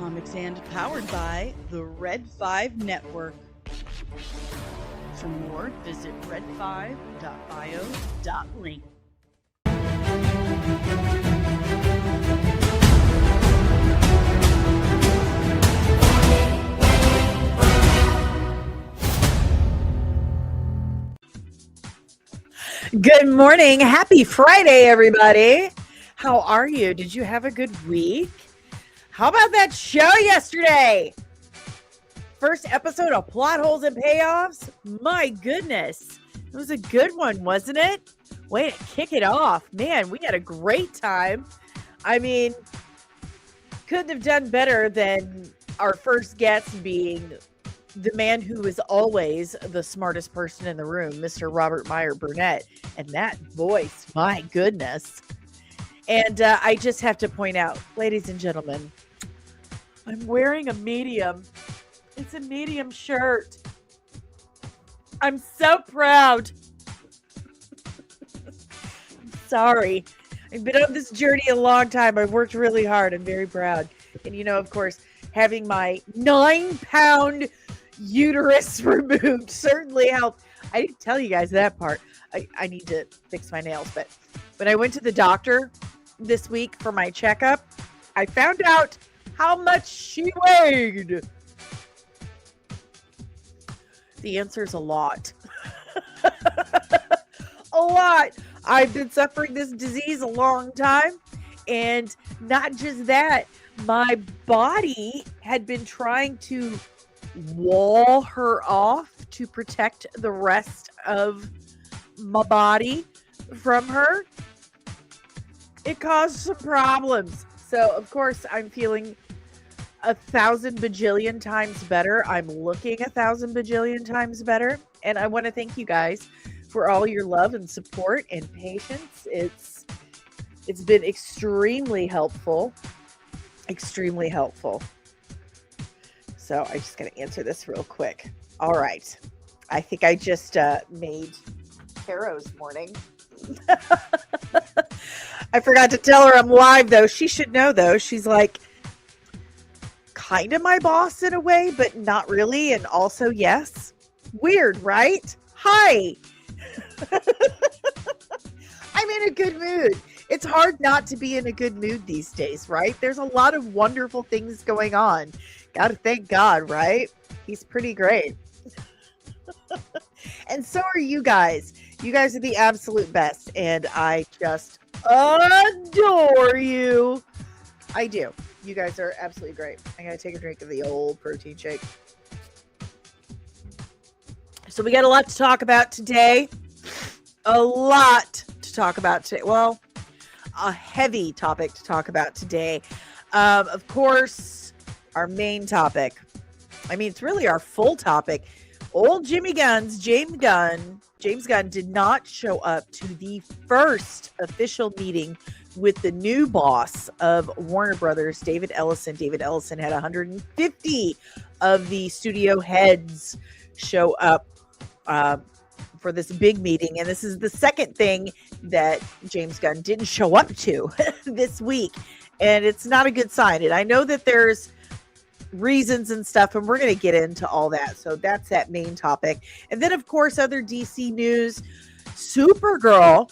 Comics and powered by the Red 5 Network. For more, visit red5.bio.link. Good morning. Happy Friday, everybody. How are you? Did you have a good week? How about that show yesterday? First episode of Plot Holes and Payoffs? My goodness. It was a good one, wasn't it? Way to kick it off. Man, we had a great time. I mean, couldn't have done better than our first guest being the man who is always the smartest person in the room, Mr. Robert Meyer Burnett. And that voice, my goodness. And I just have to point out, ladies and gentlemen, I'm wearing a medium. It's a medium shirt. I'm so proud. I'm sorry. I've been on this journey a long time. I've worked really hard. I'm very proud. And you know, of course, having my 9-pound uterus removed certainly helped. I didn't tell you guys that part. I need to fix my nails, but when I went to the doctor this week for my checkup, I found out how much she weighed. The answer is a lot. A lot. I've been suffering this disease a long time, and not just that, my body had been trying to wall her off to protect the rest of my body from her. It caused some problems. So, of course, I'm feeling 1,000 bajillion times better. I'm looking 1,000 bajillion times better. And I want to thank you guys for all your love and support and patience. It's been extremely helpful. Extremely helpful. So I just got to answer this real quick. All right. I think I just made Caro's morning. I forgot to tell her I'm live, though. She should know, though. She's like kind of my boss in a way, but not really. And also, yes. Weird, right? Hi. I'm in a good mood. It's hard not to be in a good mood these days, right? There's a lot of wonderful things going on. Gotta thank God, right? He's pretty great. And so are you guys. You guys are the absolute best. And I just adore you. I do. You guys are absolutely great. I gotta take a drink of the old protein shake. So we got a lot to talk about today. A lot to talk about today. Well, a heavy topic to talk about today. Of course, our main topic. I mean, it's really our full topic. Old James Gunn did not show up to the first official meeting with the new boss of Warner Brothers, David Ellison. David Ellison had 150 of the studio heads show up for this big meeting. And this is the second thing that James Gunn didn't show up to this week. And it's not a good sign. And I know that there's reasons and stuff, and we're going to get into all that. So that's that main topic. And then, of course, other DC news. Supergirl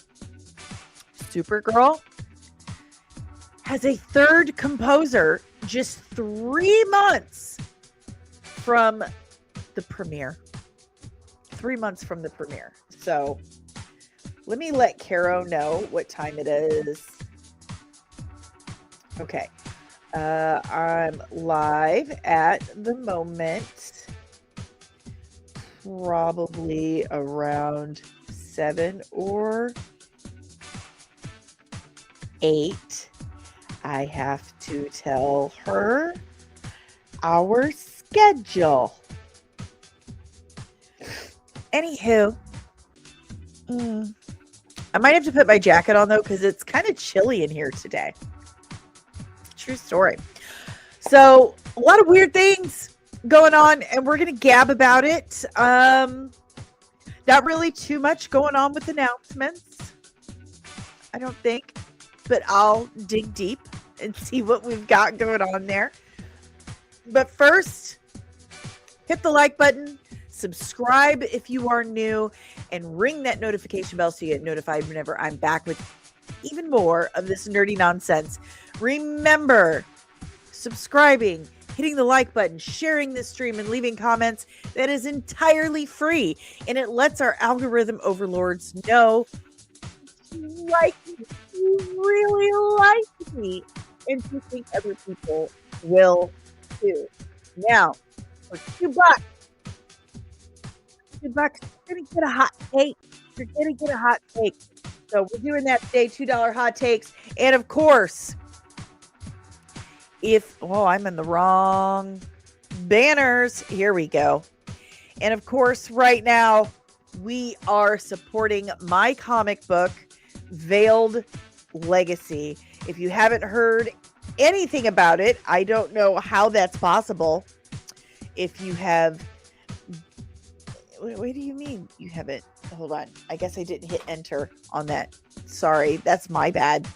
has a third composer just 3 months from the premiere. 3 months from the premiere. So let me let Caro know what time it is. Okay. I'm live at the moment, probably around 7 or 8. I have to tell her our schedule. Anywho, I might have to put my jacket on, though, because it's kind of chilly in here today. True story. So a lot of weird things going on, and we're going to gab about it. Not really too much going on with announcements, I don't think, but I'll dig deep and see what we've got going on there. But first, hit the like button, subscribe if you are new, and ring that notification bell so you get notified whenever I'm back with even more of this nerdy nonsense. Remember, subscribing, hitting the like button, sharing this stream, and leaving comments, that is entirely free. And it lets our algorithm overlords know you really like me, and you think other people will too. Now, for $2, you're gonna get a hot take. You're gonna get a hot take. So we're doing that today, $2 hot takes. And of course, I'm in the wrong banners. Here we go. And of course, right now, we are supporting my comic book, Veiled Legacy. If you haven't heard anything about it, I don't know how that's possible. If you have... What do you mean you haven't? Hold on. I guess I didn't hit enter on that. Sorry, that's my bad.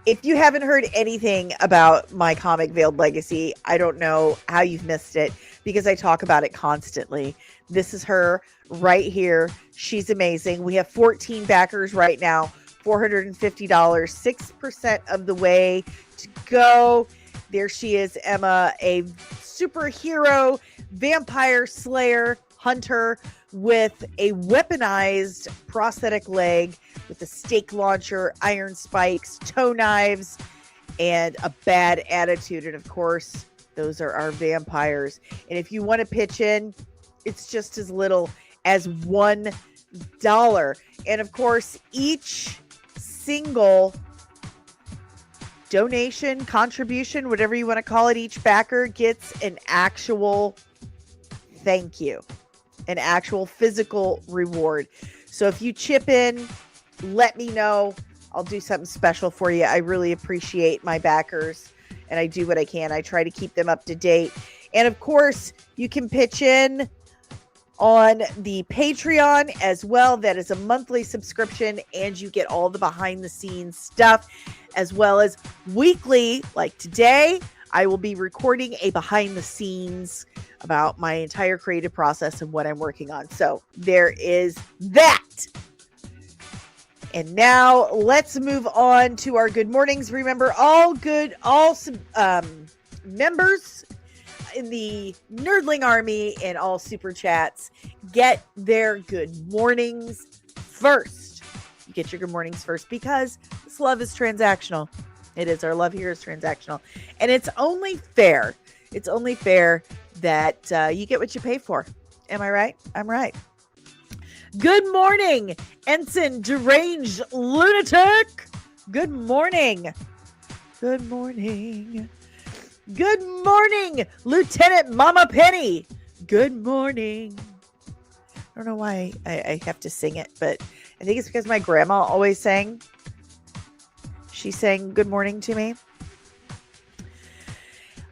If you haven't heard anything about my comic Veiled Legacy, I don't know how you've missed it because I talk about it constantly. This is her right here. She's amazing. We have 14 backers right now, $450, 6% of the way to go. There she is, Emma, a superhero vampire slayer hunter with a weaponized prosthetic leg with a stake launcher, iron spikes, toe knives, and a bad attitude. And of course, those are our vampires. And if you want to pitch in, it's just as little as $1. And of course, each single donation, contribution, whatever you want to call it, each backer gets an actual thank you, an actual physical reward. So if you chip in, let me know. I'll do something special for you. I really appreciate my backers, and I do what I can. I try to keep them up to date. And of course, you can pitch in on the Patreon as well. That is a monthly subscription, and you get all the behind the scenes stuff, as well as weekly. Like today, I will be recording a behind the scenes about my entire creative process and what I'm working on. So there is that. And now let's move on to our good mornings. Remember, all members in the Nerdling Army and all super chats get their good mornings first. You get your good mornings first because this love is transactional. It is. Our love here is transactional. And it's only fair. It's only fair that you get what you pay for. Am I right? I'm right. Good morning, Ensign Deranged Lunatic. Good morning. Good morning. Good morning, Lieutenant Mama Penny. Good morning. I don't know why I have to sing it, but I think it's because my grandma always sang. She sang good morning to me.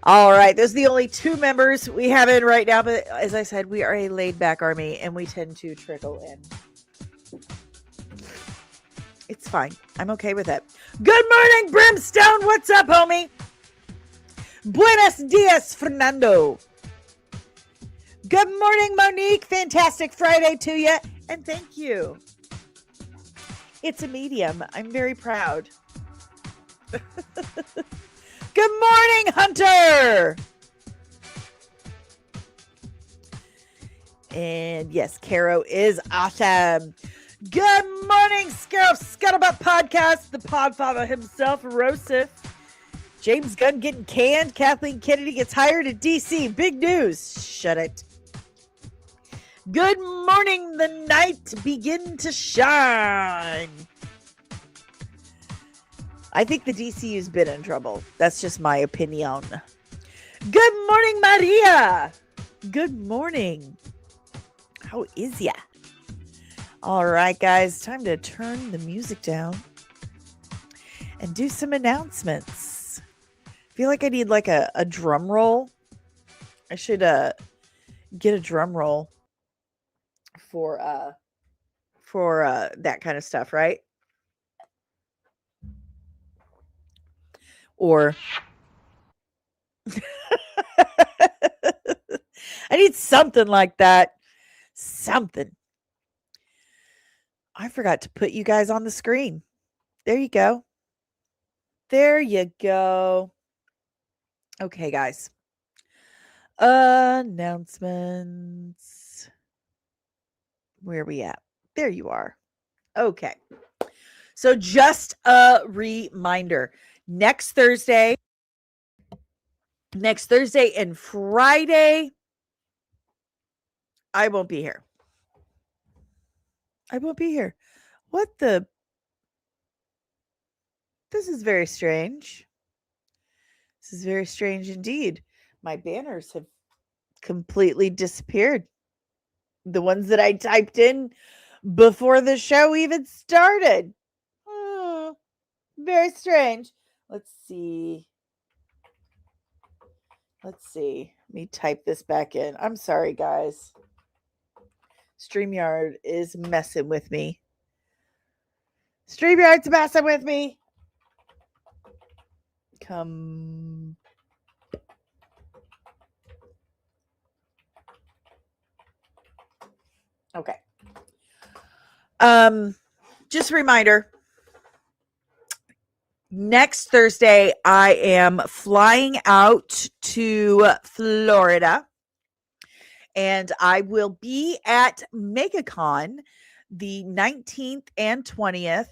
All right, those are the only 2 members we have in right now. But as I said, we are a laid-back army, and we tend to trickle in. It's fine. I'm okay with it. Good morning, Brimstone. What's up, homie? Buenos dias, Fernando. Good morning, Monique. Fantastic Friday to you, and thank you. It's a medium. I'm very proud. Good morning, Hunter. And yes, Caro is awesome. Good morning, Scuttlebutt Podcast, the podfather himself, Rosif. James Gunn getting canned. Kathleen Kennedy gets hired at DC. Big news. Shut it. Good morning, the night begin to shine. I think the DCU's been in trouble. That's just my opinion. Good morning, Maria. Good morning. How is ya? All right, guys. Time to turn the music down and do some announcements. I feel like I need like a drum roll. I should get a drum roll for that kind of stuff, right? Or I need something like that. Something. I forgot to put you guys on the screen. There you go. There you go. Okay, guys. Announcements. Where are we at? There you are. Okay. So just a reminder, next Thursday and Friday, I won't be here. I won't be here. What the? This is very strange. This is very strange indeed. My banners have completely disappeared. The ones that I typed in before the show even started. Very strange. Let's see. Let me type this back in. I'm sorry, guys. StreamYard is messing with me. StreamYard's messing with me. Come. Okay. Just a reminder. Next Thursday, I am flying out to Florida, and I will be at MegaCon the 19th and 20th.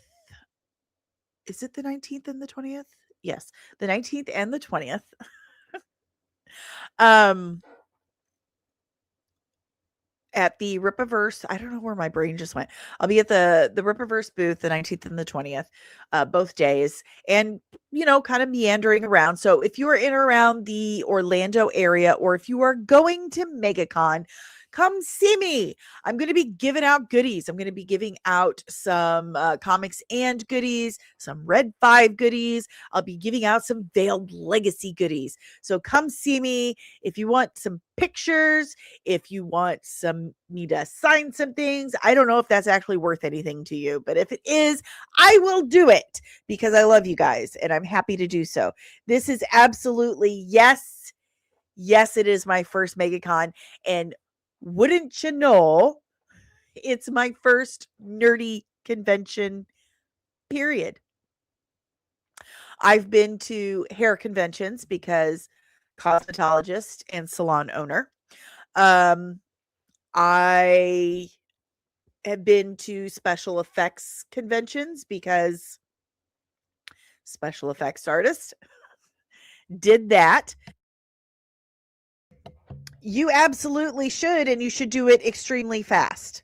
Is it the 19th and the 20th? Yes, the 19th and the 20th. At the Rippaverse. I don't know where my brain just went. I'll be at the Rippaverse booth the 19th and the 20th, both days, and kind of meandering around. So if you are in or around the Orlando area, or if you are going to MegaCon, come see me. I'm going to be giving out goodies. I'm going to be giving out some comics and goodies, some Red 5 goodies. I'll be giving out some Veiled Legacy goodies. So come see me if you want some pictures, if you want me to sign some things. I don't know if that's actually worth anything to you, but if it is, I will do it because I love you guys and I'm happy to do so. This is absolutely, yes, it is my first MegaCon, and wouldn't you know, it's my first nerdy convention, period. I've been to hair conventions because cosmetologist and salon owner. I have been to special effects conventions because special effects artist. Did that. You absolutely should, and you should do it extremely fast.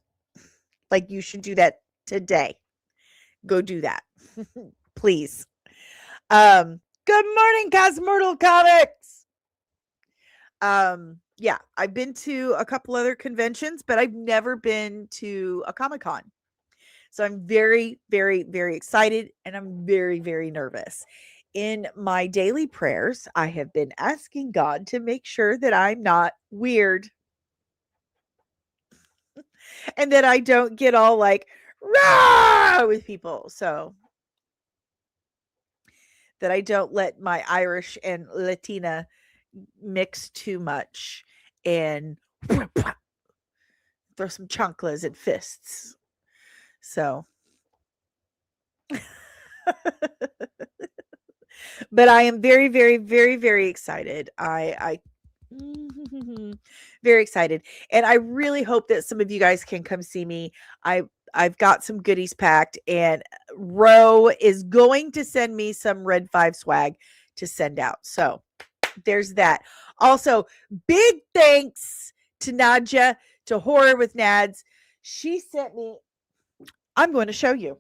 Like you should do that today. Go do that. Please. Good morning, Cosmortal Comics. Yeah, I've been to a couple other conventions, but I've never been to a Comic-Con. So I'm very, very, very excited, and I'm very, very nervous. In my daily prayers, I have been asking God to make sure that I'm not weird and that I don't get all like rah with people. So that I don't let my Irish and Latina mix too much and throw some chanclas and fists. So but I am very, very, very, very excited. I very excited. And I really hope that some of you guys can come see me. I've got some goodies packed, and Ro is going to send me some Red 5 swag to send out. So there's that. Also, big thanks to Nadja, to Horror with Nads. She sent me, I'm going to show you.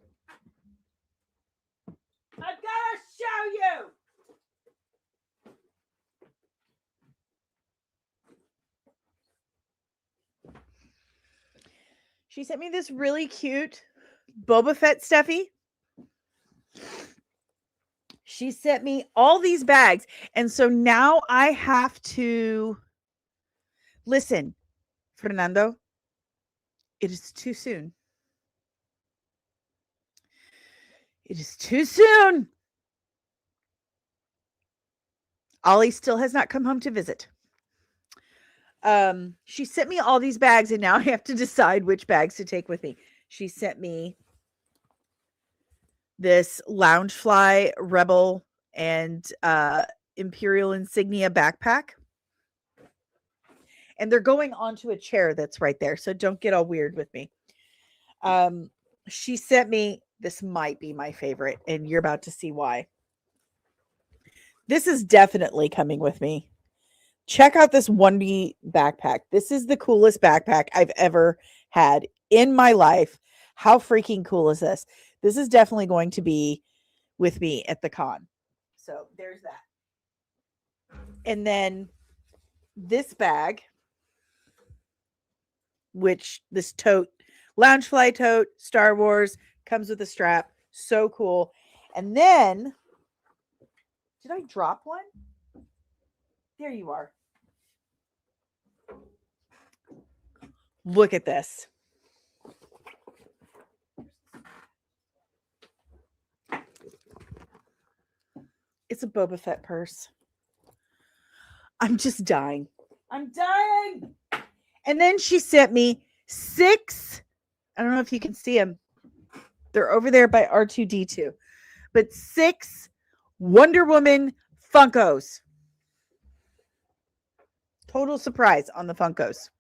I've got to show you. She sent me this really cute Boba Fett stuffy. She sent me all these bags. And so now I have to listen, Fernando. It is too soon. It is too soon. Ollie still has not come home to visit. She sent me all these bags, and now I have to decide which bags to take with me. She sent me this Loungefly Rebel and Imperial Insignia backpack. And they're going onto a chair that's right there, so don't get all weird with me. She sent me, this might be my favorite, and you're about to see why. This is definitely coming with me. Check out this 1B backpack. This is the coolest backpack I've ever had in my life. How freaking cool is this? This is definitely going to be with me at the con. So there's that. And then this bag, which this tote, Loungefly tote, Star Wars, comes with a strap. So cool. And then, did I drop one? There you are. Look at this. It's a Boba Fett purse. I'm just dying. I'm dying. And then she sent me 6. I don't know if you can see them. They're over there by R2D2. But 6 Wonder Woman Funkos. Total surprise on the Funkos.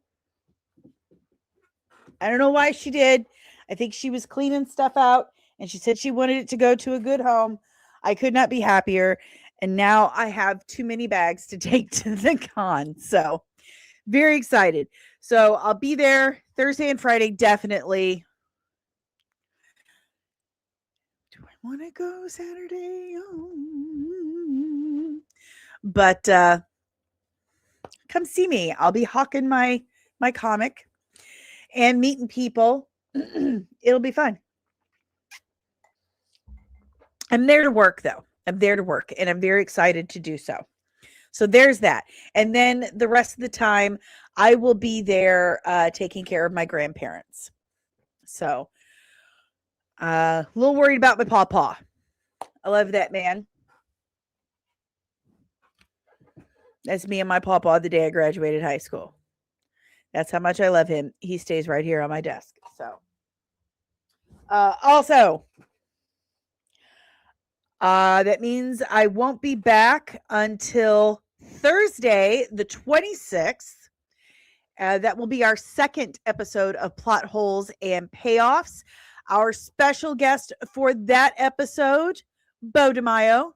I don't know why she did. I think she was cleaning stuff out and she said she wanted it to go to a good home. I could not be happier. And now I have too many bags to take to the con. So very excited. So I'll be there Thursday and Friday, definitely. Do I want to go Saturday? But come see me. I'll be hawking my comic and meeting people. It'll be fun. I'm there to work, though. I'm there to work, and I'm very excited to do so. So there's that. And then the rest of the time, I will be there taking care of my grandparents. So a little worried about my pawpaw. I love that man. That's me and my pawpaw the day I graduated high school. That's how much I love him. He stays right here on my desk. So also, that means I won't be back until Thursday, the 26th. That will be our second episode of Plot Holes and Payoffs. Our special guest for that episode, Bo DeMaio.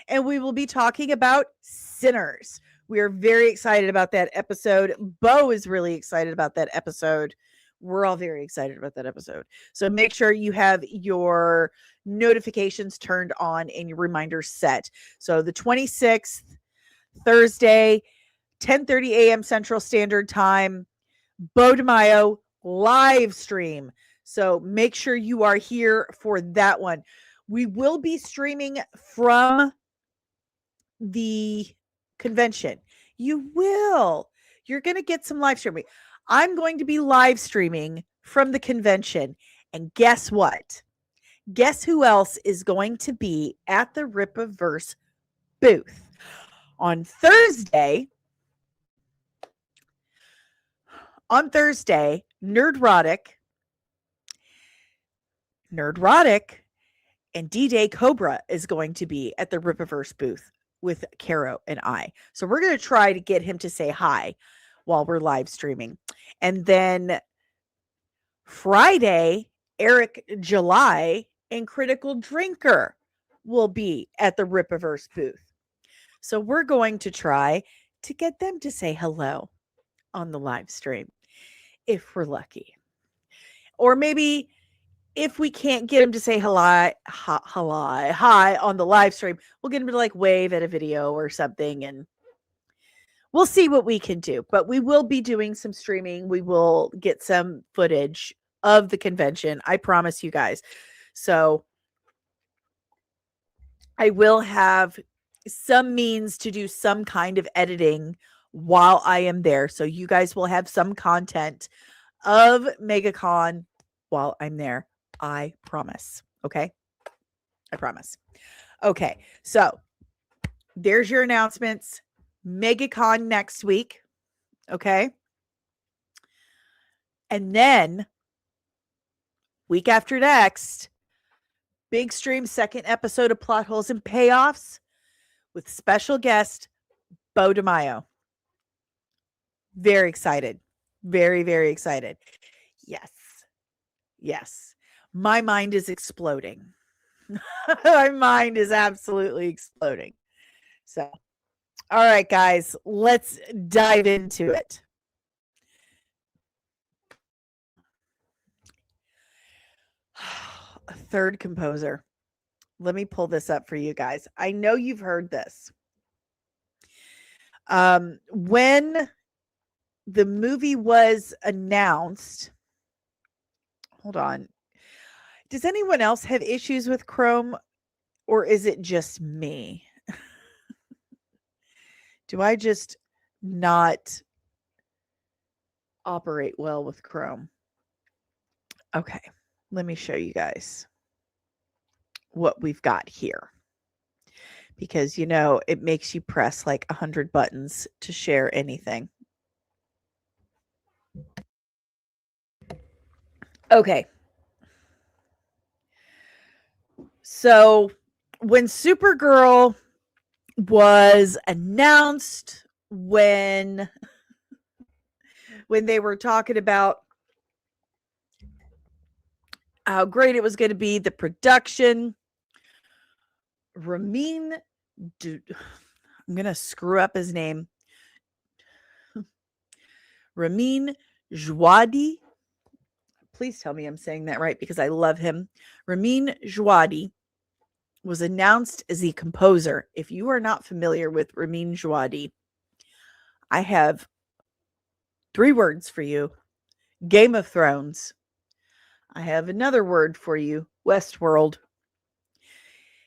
And we will be talking about Sinners. We are very excited about that episode. Bo is really excited about that episode. We're all very excited about that episode. So make sure you have your notifications turned on and your reminders set. So the 26th, Thursday, 10:30 a.m. Central Standard Time, Bo DeMaio live stream. So make sure you are here for that one. We will be streaming from the convention. You will. You're going to get some live streaming. I'm going to be live streaming from the convention. And guess what? Guess who else is going to be at the Rip-A-Verse booth? On Thursday, Nerdrotic and D-Day Cobra is going to be at the Rip-A-Verse booth with Caro and I. So we're going to try to get him to say hi while we're live streaming. And then Friday, Eric July and Critical Drinker will be at the Rip-A-Verse booth. So we're going to try to get them to say hello on the live stream if we're lucky. Or maybe if we can't get them to say hi on the live stream, we'll get them to like wave at a video or something, and we'll see what we can do. But we will be doing some streaming. We will get some footage of the convention. I promise you guys. So I will have some means to do some kind of editing while I am there. So you guys will have some content of MegaCon while I'm there. I promise. Okay. I promise. Okay. So there's your announcements. MegaCon next week. Okay. And then week after next, Big Stream second episode of Plot Holes and Payoffs with special guest Bo DeMaio. Very excited. Very, very excited. Yes. Yes. My mind is exploding. My mind is absolutely exploding. So, all right, guys, let's dive into it. A third composer. Let me pull this up for you guys. I know you've heard this. When the movie was announced, hold on. Does anyone else have issues with Chrome, or is it just me? Do I just not operate well with Chrome? Okay, let me show you guys what we've got here. Because, you know, it makes you press like 100 buttons to share anything. Okay. So when Supergirl was announced, when they were talking about how great it was going to be, the production, I'm going to screw up his name. Ramin Djawadi. Please tell me I'm saying that right because I love him. Ramin Djawadi was announced as the composer. If you are not familiar with Ramin Djawadi, I have 3 words for you. Game of Thrones. I have another word for you. Westworld.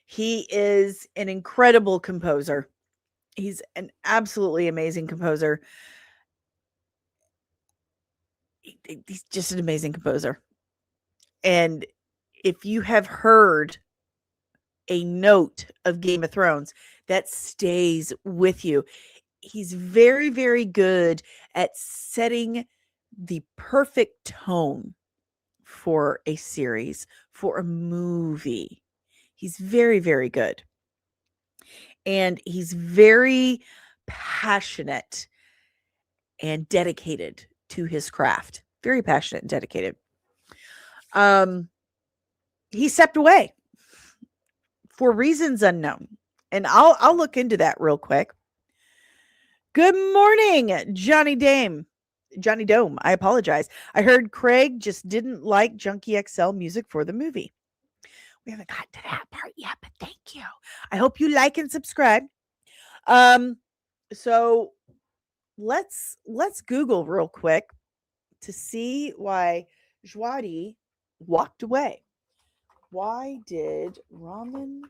He is an incredible composer. He's an absolutely amazing composer. He's just an amazing composer. And if you have heard a note of Game of Thrones, that stays with you. He's very, very good at setting the perfect tone for a series, for a movie. He's very, very good. And he's very passionate and dedicated to his craft. Very passionate and dedicated. He stepped away for reasons unknown. And I'll look into that real quick. Good morning, Johnny Dome. I apologize. I heard Craig just didn't like Junkie XL music for the movie. We haven't gotten to that part yet, but thank you. I hope you like and subscribe. So let's Google real quick to see why Djawadi walked away. Why did Ramin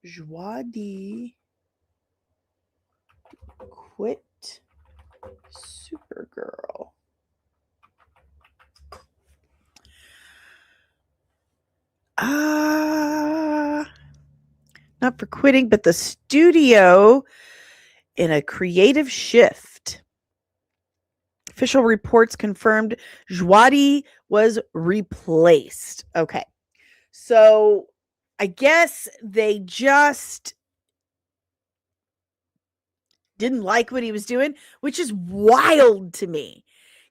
Djawadi quit Supergirl? Not for quitting, but the studio in a creative shift. Official reports confirmed Djawadi was replaced. Okay. So I guess they just didn't like what he was doing, which is wild to me.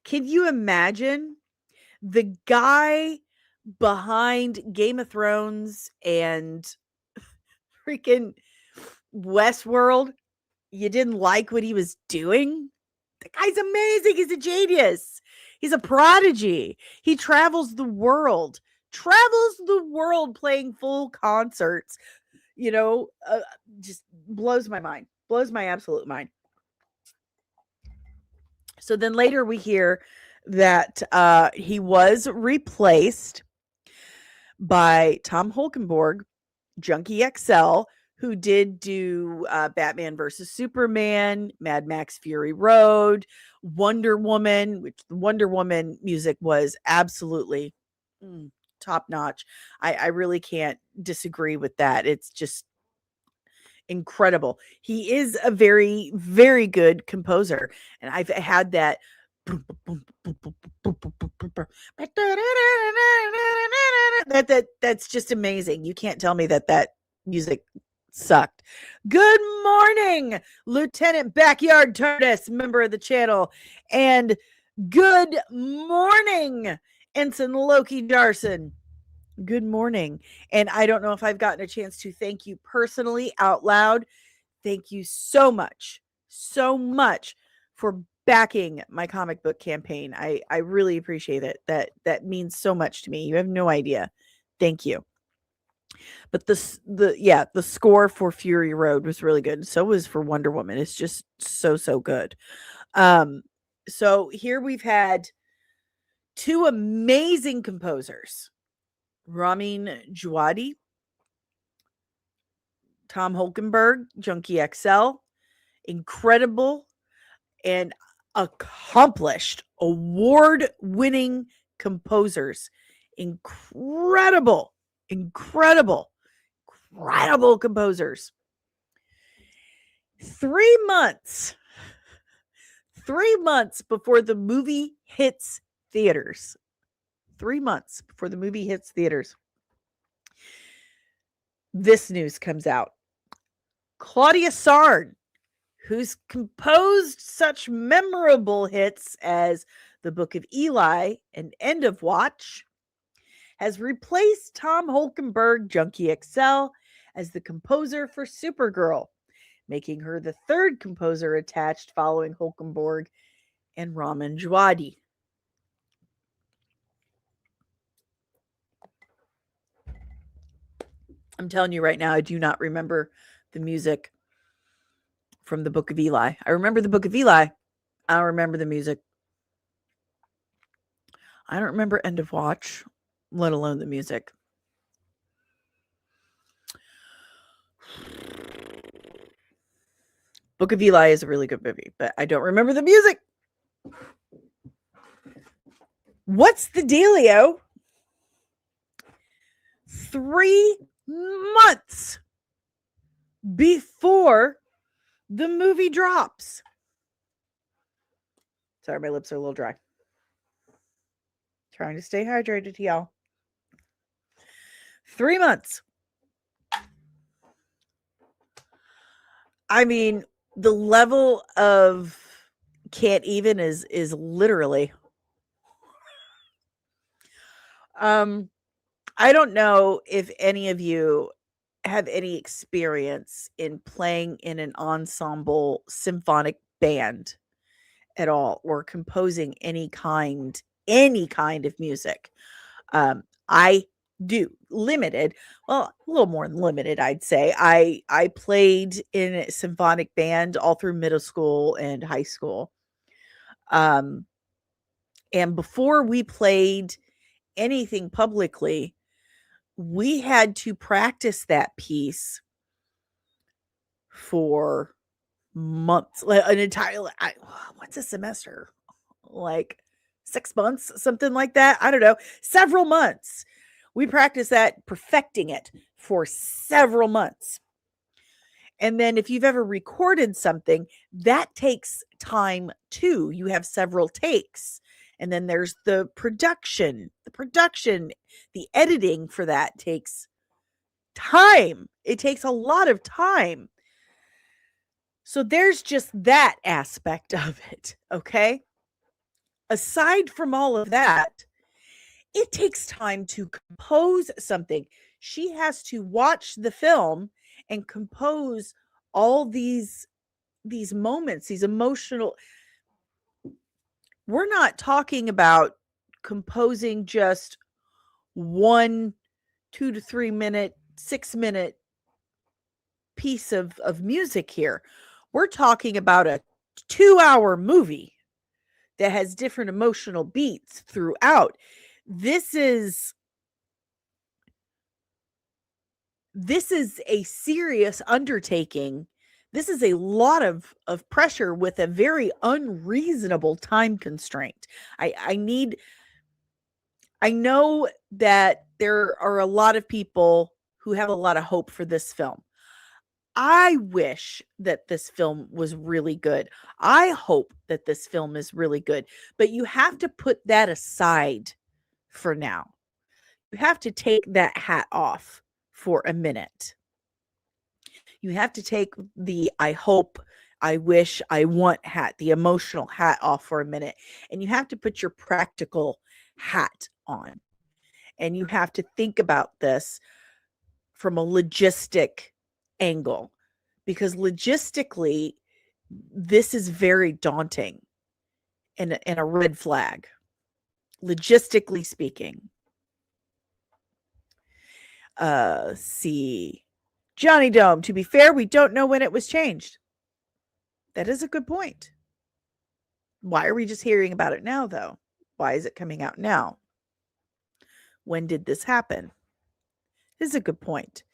Can you imagine the guy behind Game of Thrones and freaking Westworld? You didn't like what he was doing? The guy's amazing. He's a genius. He's a prodigy. He travels the world playing full concerts. You know, just blows my mind. Blows my absolute mind. So then later we hear that he was replaced by Tom Holkenborg, Junkie XL, who did do Batman versus Superman, Mad Max Fury Road, Wonder Woman, which the Wonder Woman music was absolutely top notch. I really can't disagree with that. It's just incredible. He is a very, very good composer. And I've had that that's just amazing. You can't tell me that music sucked. Good morning, Lieutenant Backyard TARDIS, member of the channel, and good morning, Ensign Loki Jarson. Good morning. And I don't know if I've gotten a chance to thank you personally out loud. Thank you so much for backing my comic book campaign. I really appreciate it. That means so much to me. You have no idea. Thank you. But the score for Fury Road was really good. So was for Wonder Woman. It's just so good. So here we've had two amazing composers. Ramin Djawadi, Tom Holkenborg, Junkie XL, incredible and accomplished, award-winning composers. Incredible composers. 3 months before the movie hits theaters. 3 months before the movie hits theaters, this news comes out. Claudia Sarn, who's composed such memorable hits as The Book of Eli and End of Watch, has replaced Tom Holkenborg, Junkie XL, as the composer for Supergirl, making her the third composer attached following Holkenborg and Ramin Djawadi. I'm telling you right now, I do not remember the music from the Book of Eli. I remember the Book of Eli. I don't remember the music. I don't remember End of Watch, let alone the music. Book of Eli is a really good movie, but I don't remember the music. What's the dealio? 3 months before the movie drops. Sorry, my lips are a little dry. Trying to stay hydrated, y'all. 3 months. I mean, the level of can't even is literally. I don't know if any of you have any experience in playing in an ensemble symphonic band at all, or composing any kind of music. I do limited, well, a little more than limited, I'd say. I played in a symphonic band all through middle school and high school. And before we played anything publicly, we had to practice that piece for months, an entire, what's a semester? Like 6 months, something like that. I don't know. Several months. We practiced that, perfecting it for several months. And then if you've ever recorded something, that takes time too. You have several takes. And then there's the production, the editing for that takes time. It takes a lot of time. So there's just that aspect of it, okay? Aside from all of that, it takes time to compose something. She has to watch the film and compose all these moments, these emotional. We're not talking about composing just 1 2 to 3 minute, 6-minute piece of music here. We're talking about a 2-hour movie that has different emotional beats throughout. This is a serious undertaking. This is a lot of pressure with a very unreasonable time constraint. I know that there are a lot of people who have a lot of hope for this film. I wish that this film was really good. I hope that this film is really good, but you have to put that aside for now. You have to take that hat off for a minute. You have to take the I hope, I wish, I want hat, the emotional hat off for a minute. And you have to put your practical hat on. And you have to think about this from a logistic angle, because logistically, this is very daunting and a red flag, logistically speaking. See. Johnny Dome, to be fair, we don't know when it was changed. That is a good point. Why are we just hearing about it now, though? Why is it coming out now? When did this happen? This is a good point.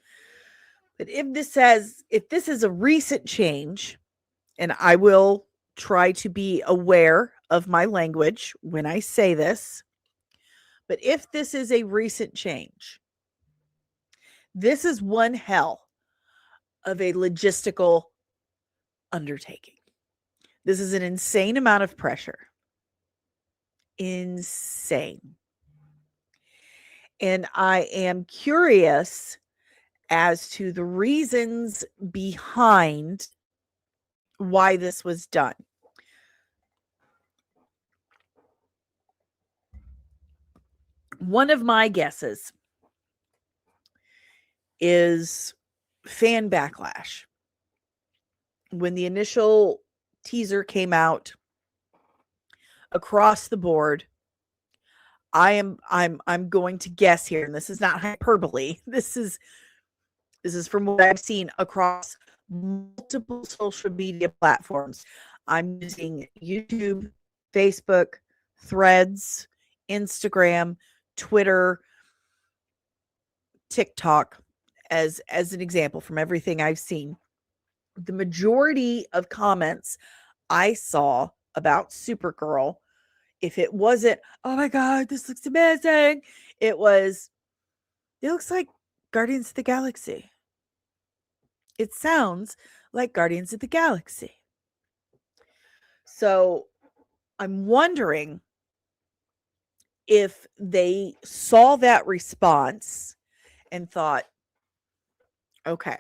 But if this is a recent change, and I will try to be aware of my language when I say this, but if this is a recent change, this is one hell of a logistical undertaking. This is an insane amount of pressure. Insane. And I am curious as to the reasons behind why this was done. One of my guesses is fan backlash. When the initial teaser came out across the board, I'm going to guess here, and this is not hyperbole. This is from what I've seen across multiple social media platforms. I'm using YouTube, Facebook, Threads, Instagram, Twitter, TikTok as an example from everything I've seen. The majority of comments I saw about Supergirl, if it wasn't, oh my God, this looks amazing, it looks like Guardians of the Galaxy. It sounds like Guardians of the Galaxy. So I'm wondering if they saw that response and thought, okay,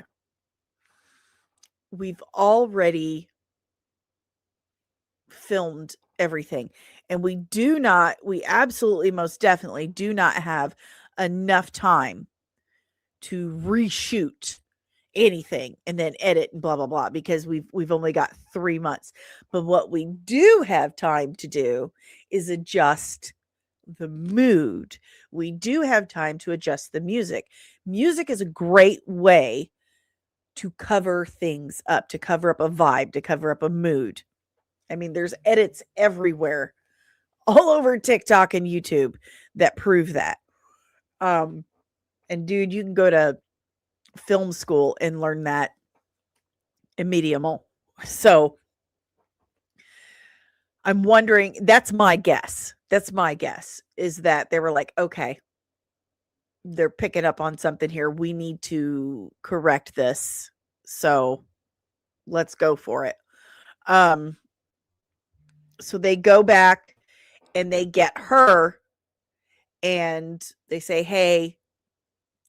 we've already filmed everything, and we absolutely most definitely do not have enough time to reshoot anything and then edit and blah blah blah, because we've only got 3 months. But what we do have time to do is adjust the mood. We do have time to adjust the music. Music is a great way to cover things up, to cover up a vibe, to cover up a mood. I mean, there's edits everywhere, all over TikTok and YouTube, that prove that. And dude, you can go to film school and learn that immediately. So I'm wondering, that's my guess, is that they were like, okay, they're picking up on something here. We need to correct this. So let's go for it. So they go back and they get her and they say, hey,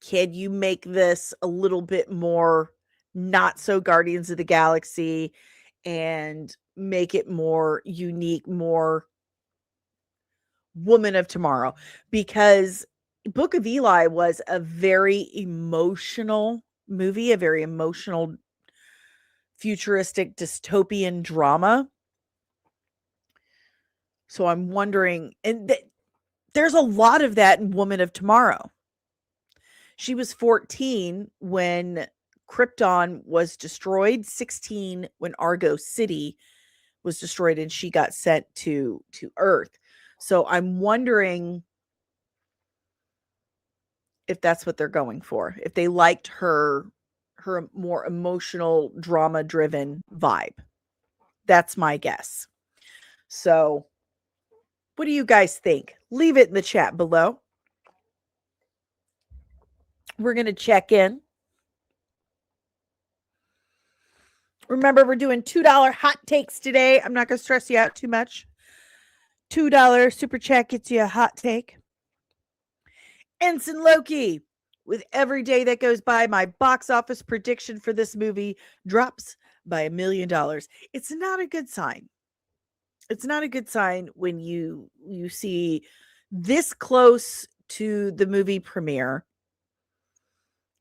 can you make this a little bit more not so Guardians of the Galaxy and make it more unique, more Woman of Tomorrow? Because Book of Eli was a very emotional movie, a very emotional, futuristic, dystopian drama. So I'm wondering, and there's a lot of that in Woman of Tomorrow. She was 14 when Krypton was destroyed, 16 when Argo City was destroyed, and she got sent to Earth. So I'm wondering if that's what they're going for, if they liked her more emotional, drama-driven vibe. That's my guess. So what do you guys think? Leave it in the chat below. We're going to check in. Remember, we're doing $2 hot takes today. I'm not going to stress you out too much. $2 super chat gets you a hot take. Ensign Loki. With every day that goes by, my box office prediction for this movie drops by $1 million. It's not a good sign. It's not a good sign when you see this close to the movie premiere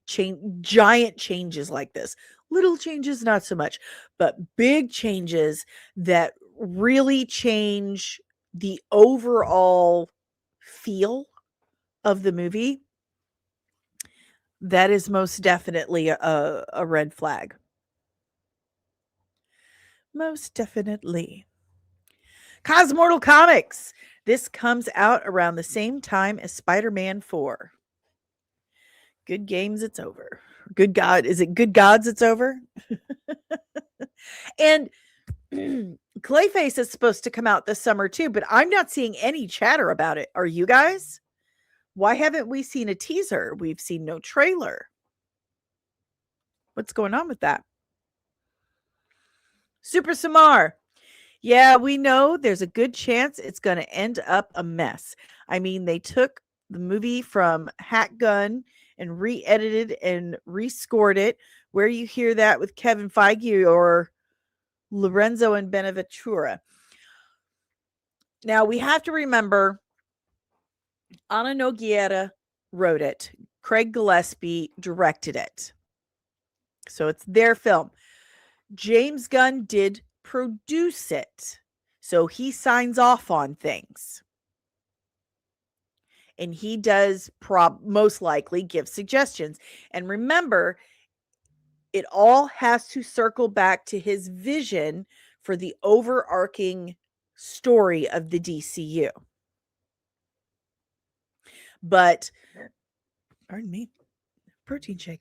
giant changes like this. Little changes, not so much, but big changes that really change the overall feel of the movie. That is most definitely a red flag. Most definitely. Cosmortal Comics. This comes out around the same time as Spider-Man 4. Good games, it's over. Good God. Is it good gods, it's over? And Clayface is supposed to come out this summer too, but I'm not seeing any chatter about it. Are you guys? Why haven't we seen a teaser? We've seen no trailer. What's going on with that? Super Samar. Yeah, we know there's a good chance it's going to end up a mess. I mean, they took the movie from Gunn and re-edited and rescored it. Where you hear that with Kevin Feige or Lorenzo and Benaventura. Now, we have to remember Ana Nogueira wrote it. Craig Gillespie directed it. So it's their film. James Gunn did produce it. So he signs off on things. And he does most likely give suggestions. And remember, it all has to circle back to his vision for the overarching story of the DCU. But, pardon me, protein shake.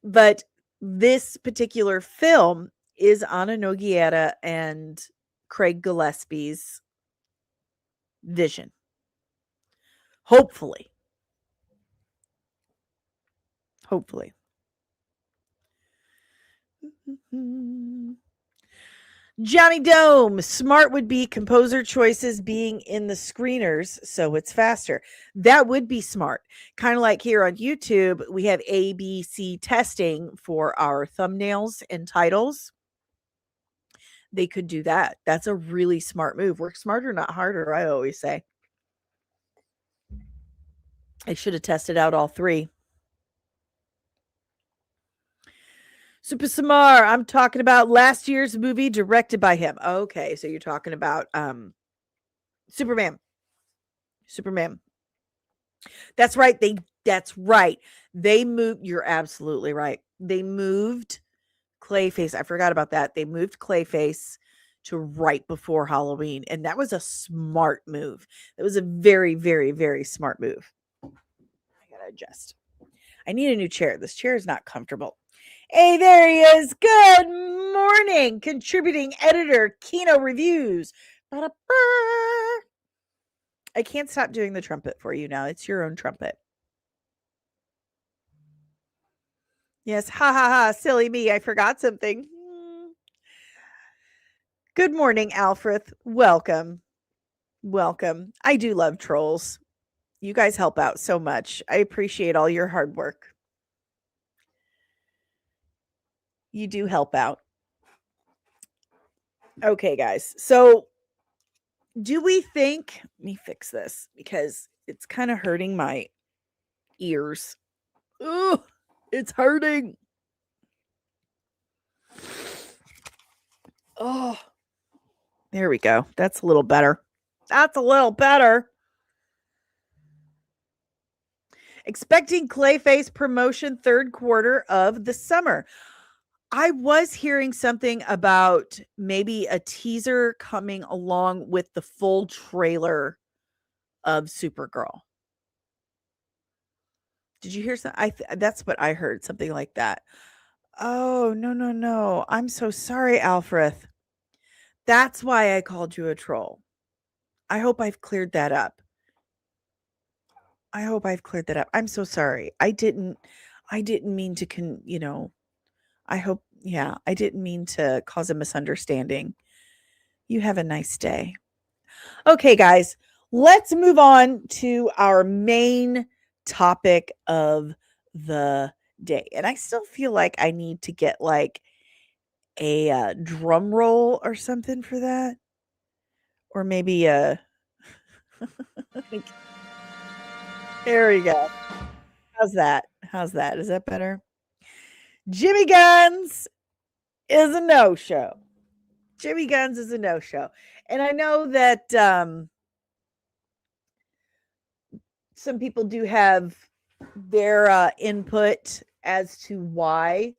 But this particular film is Ana Nogueira and Craig Gillespie's vision. Hopefully. Hopefully. Johnny Dome. Smart would be composer choices being in the screeners, so it's faster. That would be smart. Kind of like here on YouTube, we have ABC testing for our thumbnails and titles. They could do that. That's a really smart move. Work smarter, not harder, I always say. I should have tested out all three. Super Samar, I'm talking about last year's movie directed by him. Okay, so you're talking about Superman. That's right. They moved, you're absolutely right. They moved Clayface. I forgot about that. They moved Clayface to right before Halloween, and that was a smart move. It was a very, very, very smart move. I gotta adjust. I need a new chair. This chair is not comfortable. Hey, there he is. Good morning, contributing editor, Kino Reviews. Ba-da-ba. I can't stop doing the trumpet for you now. It's your own trumpet. Yes, ha ha ha, silly me. I forgot something. Good morning, Alfred. Welcome. Welcome. I do love trolls. You guys help out so much. I appreciate all your hard work. You do help out. Okay, guys. So do we think, let me fix this because it's kind of hurting my ears. Ugh, it's hurting. Oh, there we go. That's a little better. That's a little better. Expecting Clayface promotion third quarter of the summer. I was hearing something about maybe a teaser coming along with the full trailer of Supergirl. Did you hear something? That's what I heard, something like that. Oh, no. I'm so sorry, Alfred. That's why I called you a troll. I hope I've cleared that up. I'm so sorry. I didn't mean to I hope, yeah, I didn't mean to cause a misunderstanding. You have a nice day. Okay, guys, let's move on to our main topic of the day. And I still feel like I need to get like a drum roll or something for that. Or maybe a. There we go. How's that? How's that? Is that better? Jimmy Guns is a no show. Jimmy Guns is a no show. And I know that some people do have their input as to why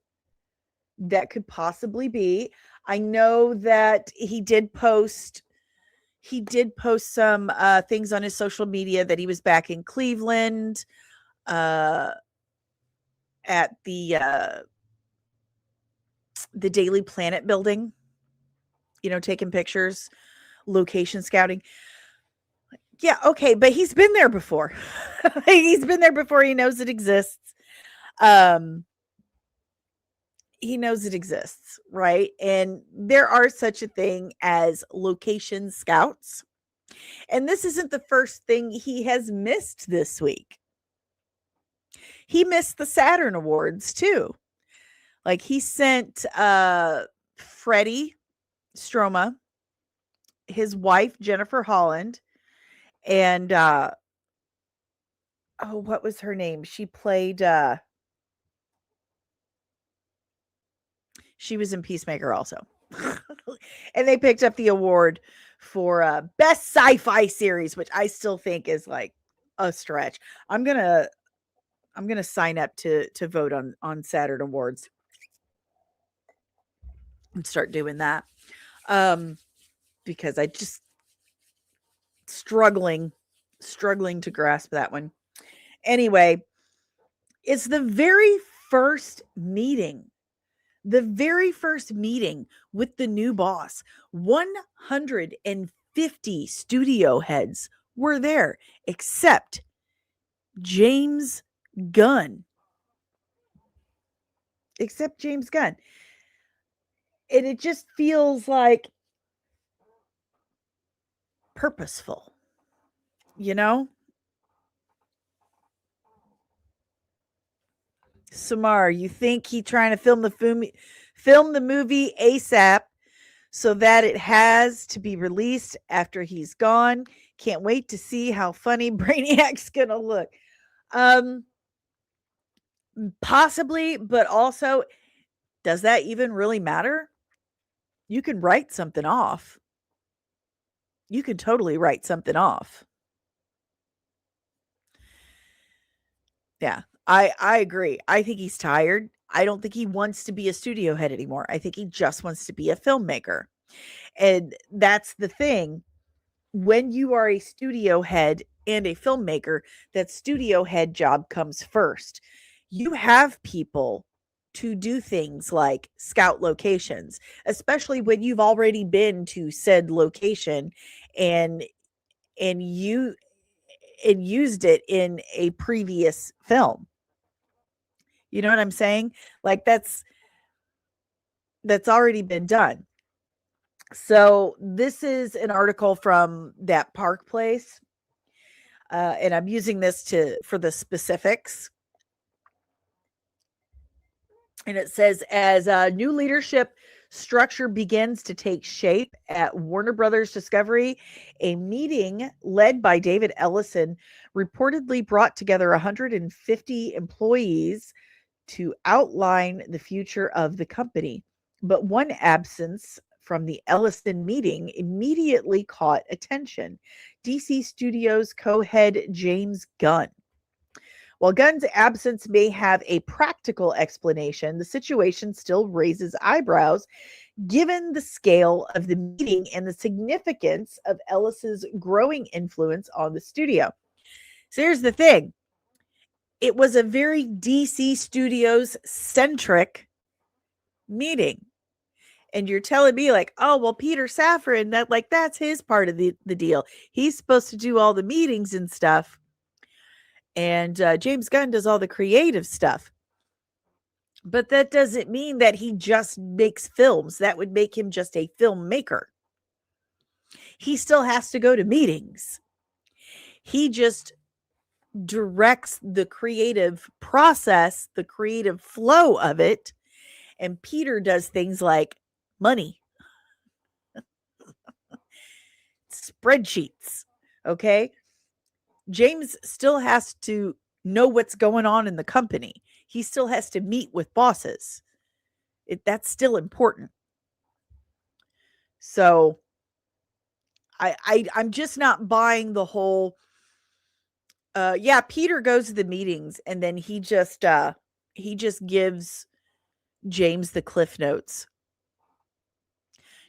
that could possibly be. I know that he did post some things on his social media that he was back in Cleveland uh, at the Daily Planet building, taking pictures, location scouting. Yeah, okay, but he's been there before. He's been there before. He knows it exists. Um, he knows it exists, right? And there are such a thing as location scouts. And this isn't the first thing he has missed this week. He missed the Saturn Awards too. Like he sent Freddie Stroma, his wife Jennifer Holland, and what was her name? She played she was in Peacemaker also. And they picked up the award for best sci-fi series, which I still think is like a stretch. I'm gonna sign up to vote on Saturn Awards and start doing that. Because I just struggling to grasp that one. Anyway, it's the very first meeting with the new boss. 150 studio heads were there, except James Gunn. And it just feels like purposeful, Samar, you think he trying to film the movie ASAP so that it has to be released after he's gone? Can't wait to see how funny Brainiac's gonna look. Possibly, but also, does that even really matter? You can write something off. You can totally write something off. Yeah, I agree. I think he's tired. I don't think he wants to be a studio head anymore. I think he just wants to be a filmmaker. And that's the thing. When you are a studio head and a filmmaker, that studio head job comes first. You have people to do things like scout locations, especially when you've already been to said location and you and used it in a previous film. You know what I'm saying? Like that's already been done. So this is an article from that Park Place, and I'm using this for the specifics. And it says, as new leadership structure begins to take shape at Warner Brothers Discovery, a meeting led by David Ellison reportedly brought together 150 employees to outline the future of the company. But one absence from the Ellison meeting immediately caught attention: DC Studios co-head James Gunn. While Gunn's absence may have a practical explanation, the situation still raises eyebrows given the scale of the meeting and the significance of Ellis's growing influence on the studio. So here's the thing. It was a very DC Studios centric meeting. And you're telling me like, oh, well, Peter Safran, that's his part of the deal. He's supposed to do all the meetings and stuff. And James Gunn does all the creative stuff. But that doesn't mean that he just makes films. That would make him just a filmmaker. He still has to go to meetings. He just directs the creative process, the creative flow of it. And Peter does things like money, spreadsheets. Okay. James still has to know what's going on in the company. He still has to meet with bosses. That's still important. So I'm just not buying the whole yeah, Peter goes to the meetings and then he just gives James the cliff notes.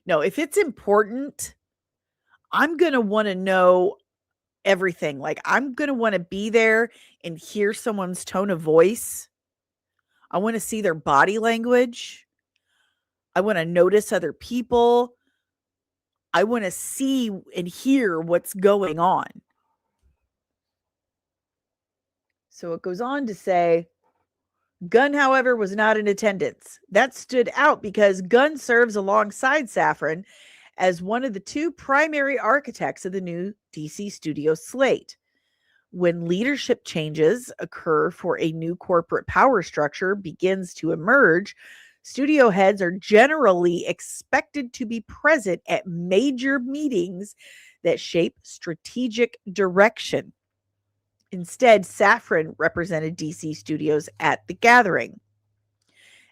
No, if it's important, I'm going to want to know everything. Like, I'm going to want to be there and hear someone's tone of voice. I want to see their body language. I want to notice other people. I want to see and hear what's going on. So it goes on to say, Gunn, however, was not in attendance. That stood out because Gunn serves alongside Safran as one of the two primary architects of the new DC studio slate. When leadership changes occur for a new corporate power structure begins to emerge, studio heads are generally expected to be present at major meetings that shape strategic direction. Instead, Safran represented DC Studios at the gathering.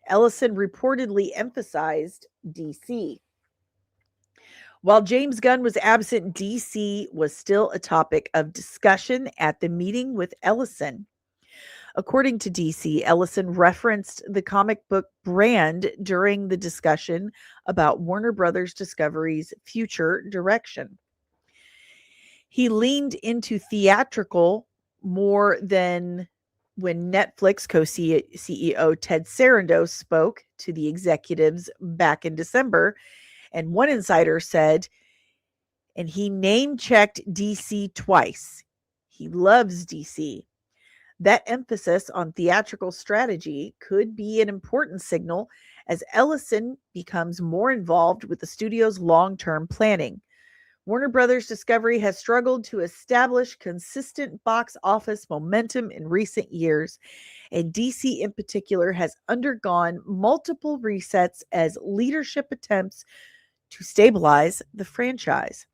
Ellison reportedly emphasized DC. While James Gunn was absent, DC was still a topic of discussion at the meeting with Ellison. According to DC, Ellison referenced the comic book brand during the discussion about Warner Brothers Discovery's future direction. He leaned into theatrical more than when Netflix co-CEO Ted Sarandos spoke to the executives back in December. And one insider said, and he name-checked DC twice. He loves DC. That emphasis on theatrical strategy could be an important signal as Ellison becomes more involved with the studio's long-term planning. Warner Brothers Discovery has struggled to establish consistent box office momentum in recent years, and DC in particular has undergone multiple resets as leadership attempts to stabilize the franchise.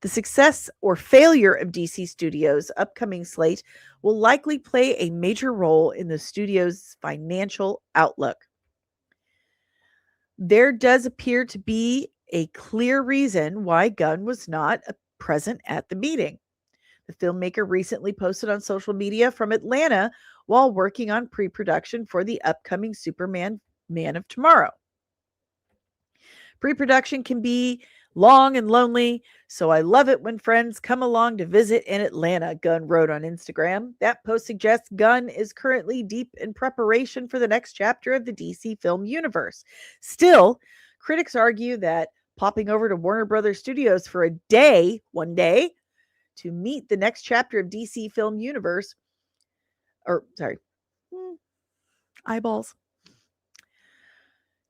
The success or failure of DC Studios' upcoming slate will likely play a major role in the studio's financial outlook. There does appear to be a clear reason why Gunn was not present at the meeting. The filmmaker recently posted on social media from Atlanta while working on pre-production for the upcoming Superman Man of Tomorrow. Pre-production can be long and lonely, so I love it when friends come along to visit in Atlanta, Gunn wrote on Instagram. That post suggests Gunn is currently deep in preparation for the next chapter of the DC film universe. Still, critics argue that popping over to Warner Brothers Studios for one day, to meet the next chapter of DC film universe, eyeballs.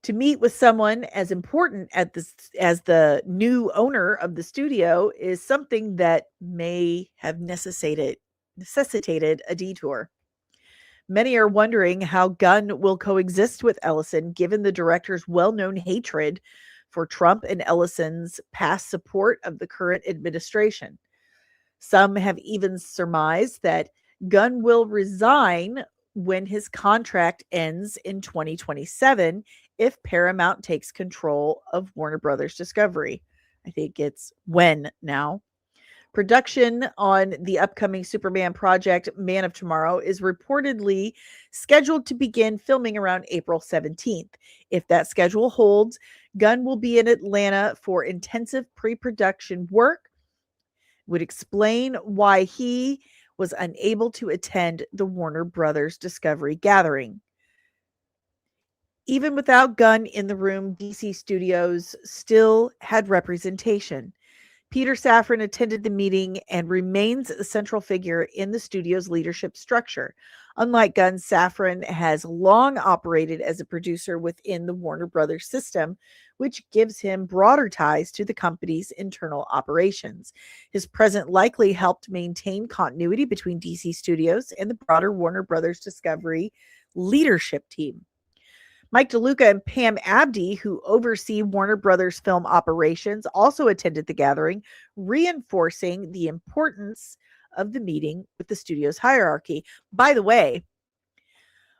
To meet with someone as important as the new owner of the studio is something that may have necessitated a detour. Many are wondering how Gunn will coexist with Ellison, given the director's well-known hatred for Trump and Ellison's past support of the current administration. Some have even surmised that Gunn will resign when his contract ends in 2027 if Paramount takes control of Warner Brothers Discovery. I think it's when now. Production on the upcoming Superman project, Man of Tomorrow, is reportedly scheduled to begin filming around April 17th. If that schedule holds, Gunn will be in Atlanta for intensive pre-production work. Would explain why he was unable to attend the Warner Brothers Discovery gathering. Even without Gunn in the room, DC Studios still had representation. Peter Safran attended the meeting and remains a central figure in the studio's leadership structure. Unlike Gunn, Safran has long operated as a producer within the Warner Brothers system, which gives him broader ties to the company's internal operations. His presence likely helped maintain continuity between DC Studios and the broader Warner Brothers Discovery leadership team. Mike DeLuca and Pam Abdy, who oversee Warner Brothers film operations, also attended the gathering, reinforcing the importance of the meeting with the studio's hierarchy. By the way,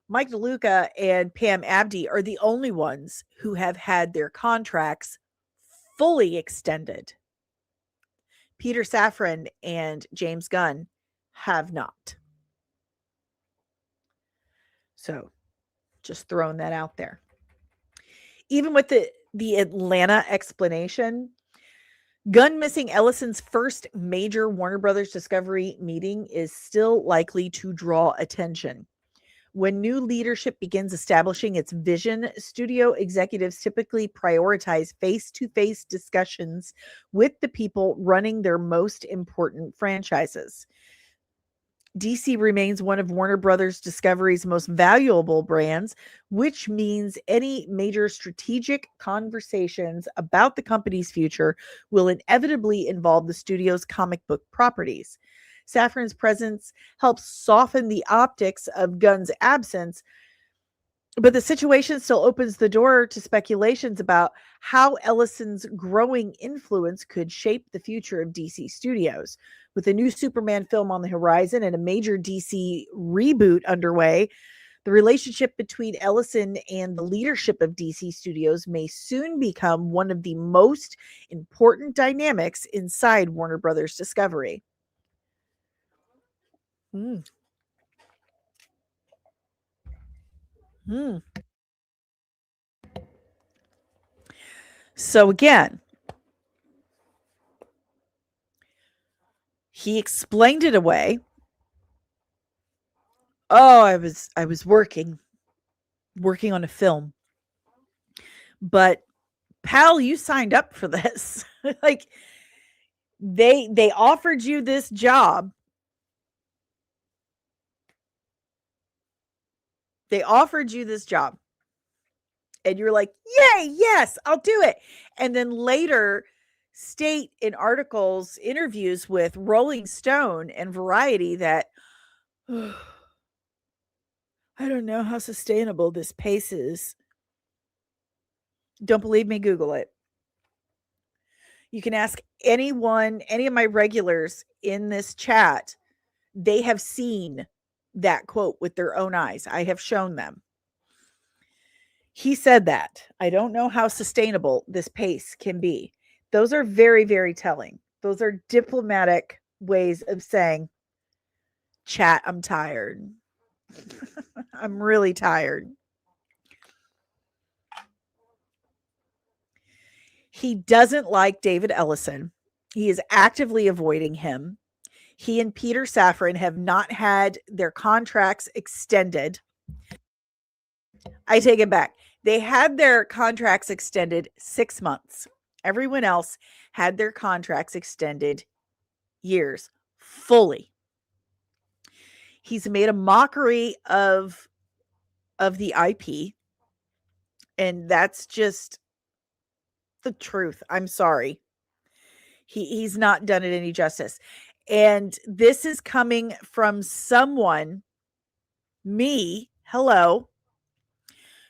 Mike DeLuca and Pam Abdy are the only ones who have had their contracts fully extended. Peter Safran and James Gunn have not. So, just throwing that out there. Even with the Atlanta explanation, Gunn missing Ellison's first major Warner Brothers Discovery meeting is still likely to draw attention. When new leadership begins establishing its vision, studio executives typically prioritize face-to-face discussions with the people running their most important franchises. DC remains one of Warner Brothers Discovery's most valuable brands, which means any major strategic conversations about the company's future will inevitably involve the studio's comic book properties. Safran's presence helps soften the optics of Gunn's absence, but the situation still opens the door to speculations about how Ellison's growing influence could shape the future of DC Studios. With a new Superman film on the horizon and a major DC reboot underway, the relationship between Ellison and the leadership of DC Studios may soon become one of the most important dynamics inside Warner Brothers Discovery. So again, he explained it away. Oh, I was working on a film. But pal, you signed up for this. Like they offered you this job. They offered you this job. And you're like, "Yay, yes, I'll do it." And then later state in articles, interviews with Rolling Stone and Variety that I don't know how sustainable this pace is. Don't believe me? Google it. You can ask anyone, any of my regulars in this chat. They have seen that quote with their own eyes. I have shown them. He said that. I don't know how sustainable this pace can be. Those are very, very telling. Those are diplomatic ways of saying, chat, I'm tired. I'm really tired. He doesn't like David Ellison. He is actively avoiding him. He and Peter Safran have not had their contracts extended. I take it back. They had their contracts extended 6 months. Everyone else had their contracts extended years, fully. He's made a mockery of the IP, and that's just the truth. I'm sorry. He's not done it any justice. And this is coming from someone, me, hello,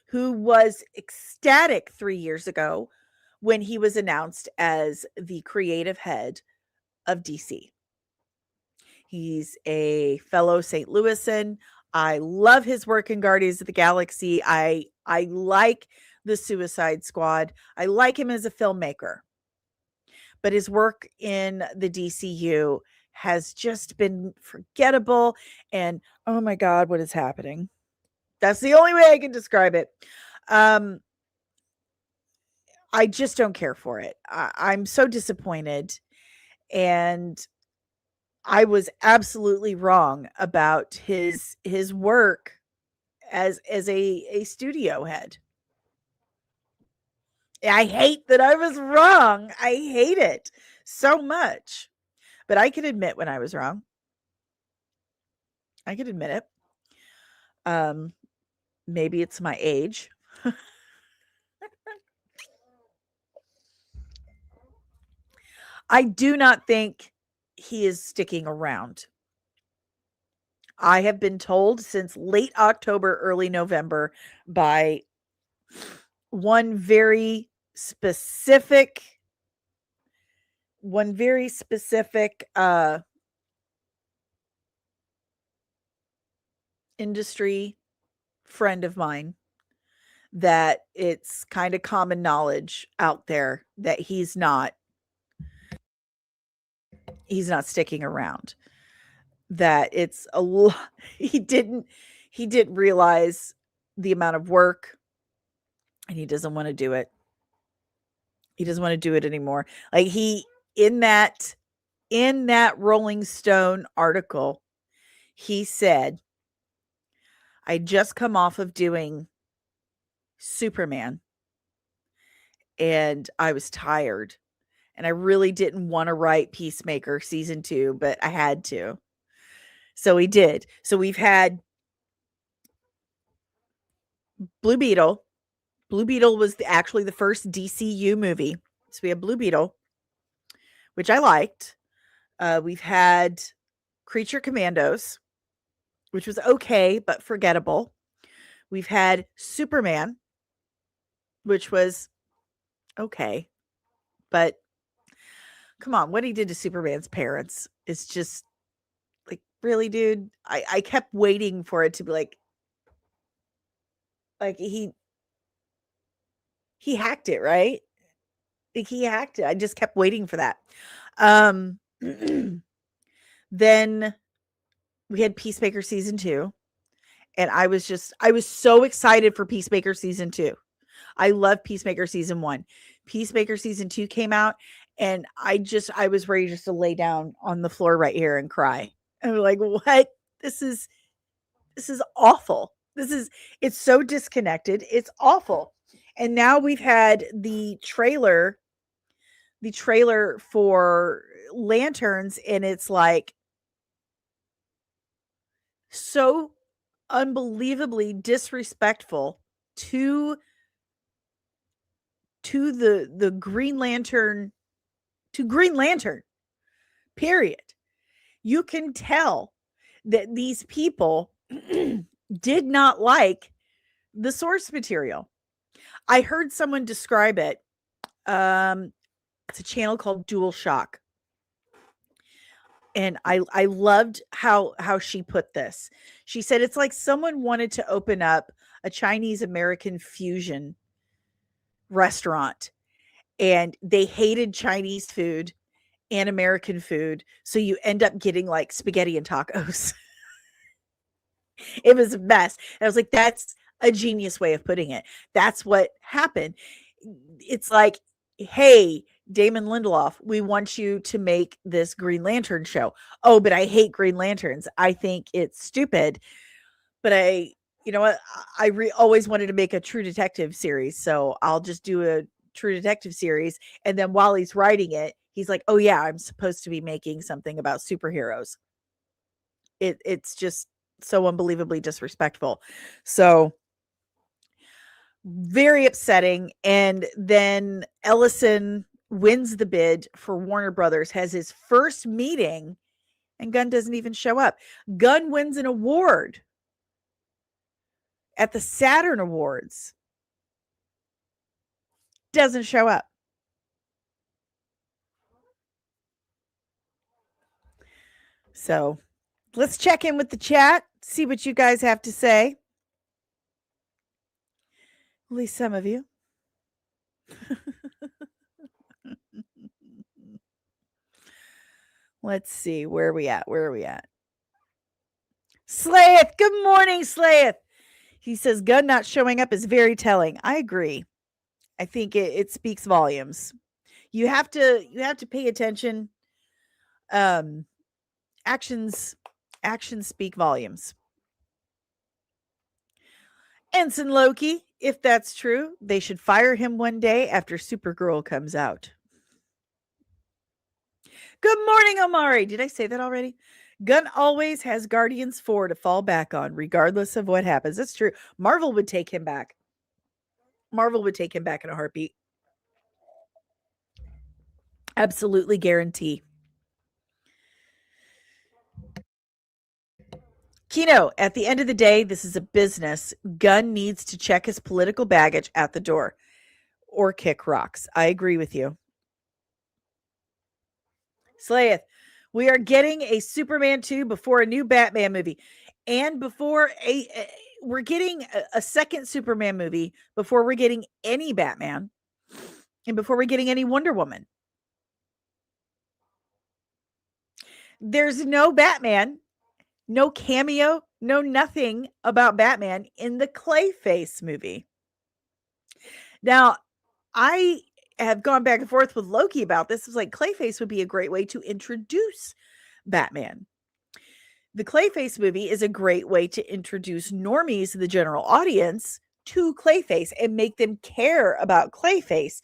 who was ecstatic 3 years ago when he was announced as the creative head of DC. He's a fellow St. Louisan. I love his work in Guardians of the Galaxy. I like the Suicide Squad. I like him as a filmmaker. But his work in the DCU has just been forgettable. And oh my God, what is happening? That's the only way I can describe it. I just don't care for it. I'm so disappointed. And I was absolutely wrong about his work as a studio head. I hate that I was wrong. I hate it so much. But I can admit when I was wrong. I can admit it. Maybe it's my age. I do not think he is sticking around. I have been told since late October, early November by one very specific industry friend of mine that it's kind of common knowledge out there that he's not sticking around. That it's a lot. He didn't realize the amount of work, and he doesn't want to do it. He doesn't want to do it anymore. Like he in that Rolling Stone article, he said, I just come off of doing Superman and I was tired and I really didn't want to write Peacemaker season 2, but I had to. So we did. So we've had Blue Beetle. Blue Beetle was actually the first DCU movie. So we had Blue Beetle, which I liked. We've had Creature Commandos, which was okay, but forgettable. We've had Superman, which was okay, but come on, what he did to Superman's parents is just like, really, dude? I kept waiting for it to be like he hacked it, right? Like he hacked it. I just kept waiting for that. Then we had Peacemaker season 2, and I was so excited for Peacemaker season 2. I love Peacemaker season 1. Peacemaker season 2 came out, and I was ready just to lay down on the floor right here and cry. And I'm like, what? This is awful. It's so disconnected. It's awful. And now we've had the trailer for Lanterns, and it's like so unbelievably disrespectful to the Green Lantern, period. You can tell that these people did not like the source material. I heard someone describe it. It's a channel called Dual Shock. And I loved how she put this. She said it's like someone wanted to open up a Chinese American fusion restaurant, and they hated Chinese food and American food, so you end up getting like spaghetti and tacos. It was a mess. And I was like, that's a genius way of putting it. That's what happened. It's like, hey, Damon Lindelof, we want you to make this Green Lantern show. Oh, but I hate Green Lanterns. I think it's stupid. But you know what? I always wanted to make a True Detective series. So I'll just do a True Detective series. And then while he's writing it, he's like, oh yeah, I'm supposed to be making something about superheroes. It's just so unbelievably disrespectful. So very upsetting. And then Ellison wins the bid for Warner Brothers, has his first meeting, and Gunn doesn't even show up. Gunn wins an award at the Saturn Awards, doesn't show up. So let's check in with the chat, see what you guys have to say. At least some of you. Let's see. Where are we at? Slayeth. Good morning, Slayeth. He says Gunn not showing up is very telling. I agree. I think it speaks volumes. You have to pay attention. Actions speak volumes. Ensign Loki If that's true, they should fire him one day after Supergirl comes out. Good morning, Omari. Did I say that already? Gunn always has Guardians 4 to fall back on, regardless of what happens. That's true. Marvel would take him back. Marvel would take him back in a heartbeat. Absolutely guarantee. Kino, at the end of the day, this is a business. Gunn needs to check his political baggage at the door or kick rocks. I agree with you. Slayeth, we are getting a Superman 2 before a new Batman movie. And before we're getting a second Superman movie before we're getting any Batman and before we're getting any Wonder Woman. There's no Batman, no cameo, no nothing about Batman in the Clayface movie. Now, I have gone back and forth with Loki about this. It's like Clayface would be a great way to introduce Batman. The Clayface movie is a great way to introduce normies, the general audience, to Clayface and make them care about Clayface.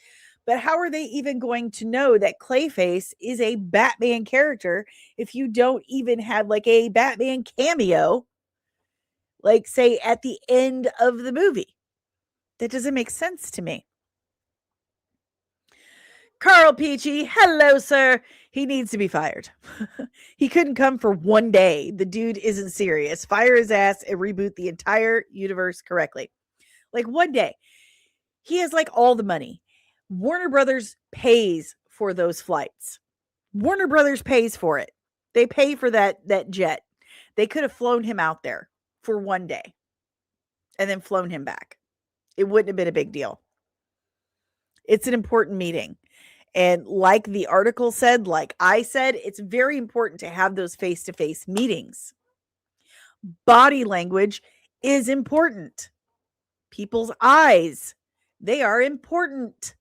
But how are they even going to know that Clayface is a Batman character if you don't even have like a Batman cameo, like say at the end of the movie? That doesn't make sense to me. Carl Peachy, hello, sir. He needs to be fired. He couldn't come for one day. The dude isn't serious. Fire his ass and reboot the entire universe correctly. Like one day. He has like all the money. Warner Brothers pays for those flights. Warner Brothers pays for it. They pay for that jet. They could have flown him out there for one day and then flown him back. It wouldn't have been a big deal. It's an important meeting. And like the article said, like I said, it's very important to have those face-to-face meetings. Body language is important. People's eyes, they are important.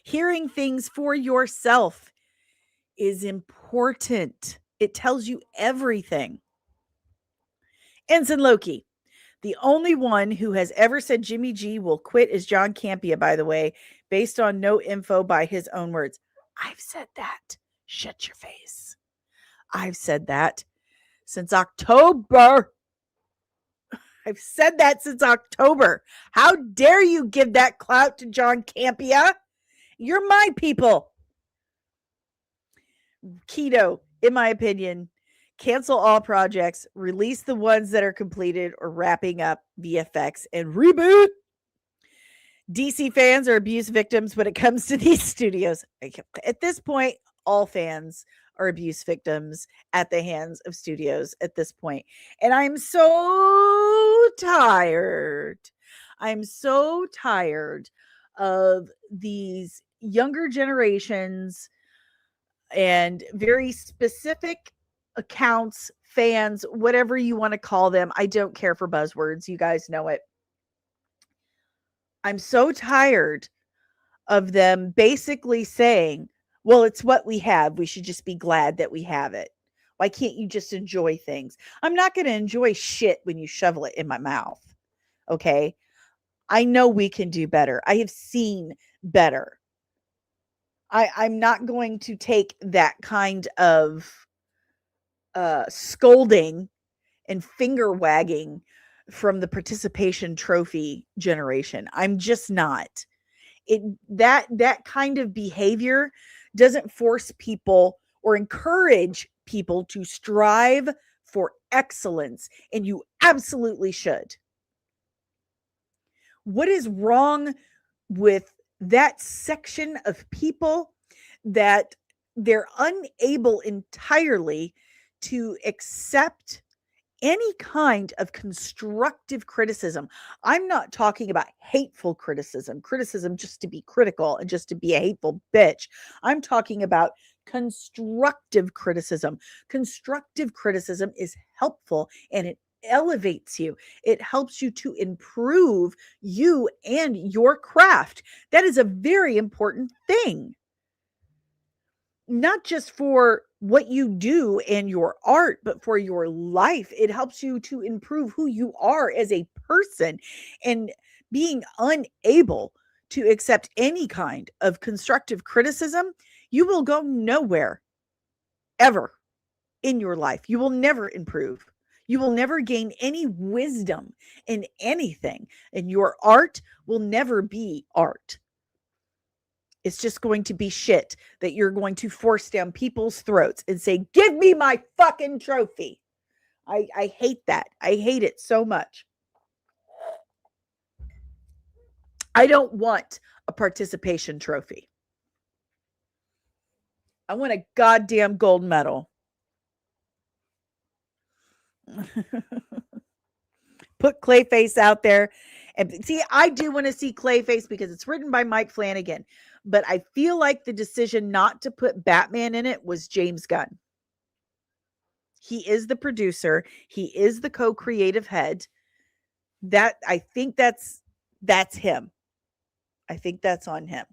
Hearing things for yourself is important. It tells you everything. Ensign Loki. The only one who has ever said Jimmy G will quit is John Campea, by the way, based on no info by his own words. I've said that. Shut your face. I've said that since October. I've said that since October. How dare you give that clout to John Campea? You're my people. Keto, in my opinion, cancel all projects, release the ones that are completed or wrapping up VFX, and reboot. DC fans are abuse victims when it comes to these studios. At this point, all fans are abuse victims at the hands of studios at this point. And I'm so tired. I'm so tired of these younger generations and very specific accounts, fans, whatever you want to call them. I don't care for buzzwords. You guys know it. I'm so tired of them basically saying, well, it's what we have. We should just be glad that we have it. Why can't you just enjoy things? I'm not going to enjoy shit when you shovel it in my mouth. Okay. I know we can do better. I have seen better. I'm not going to take that kind of scolding and finger wagging from the participation trophy generation. I'm just not. That kind of behavior doesn't force people or encourage people to strive for excellence, and you absolutely should. What is wrong with that section of people that they're unable entirely to accept any kind of constructive criticism? I'm not talking about hateful criticism just to be critical and just to be a hateful bitch. I'm talking about constructive criticism. Constructive criticism is helpful and it elevates you. It helps you to improve you and your craft. That is a very important thing. Not just for what you do and your art, but for your life. It helps you to improve who you are as a person. And being unable to accept any kind of constructive criticism, you will go nowhere ever in your life. You will never improve. You will never gain any wisdom in anything, and your art will never be art. It's just going to be shit that you're going to force down people's throats and say, "Give me my fucking trophy." I hate that. I hate it so much. I don't want a participation trophy. I want a goddamn gold medal. Put Clayface out there. And see, I do want to see Clayface because it's written by Mike Flanagan. But I feel like the decision not to put Batman in it was James Gunn. He is the producer. He is the co-creative head. I think that's him. I think that's on him.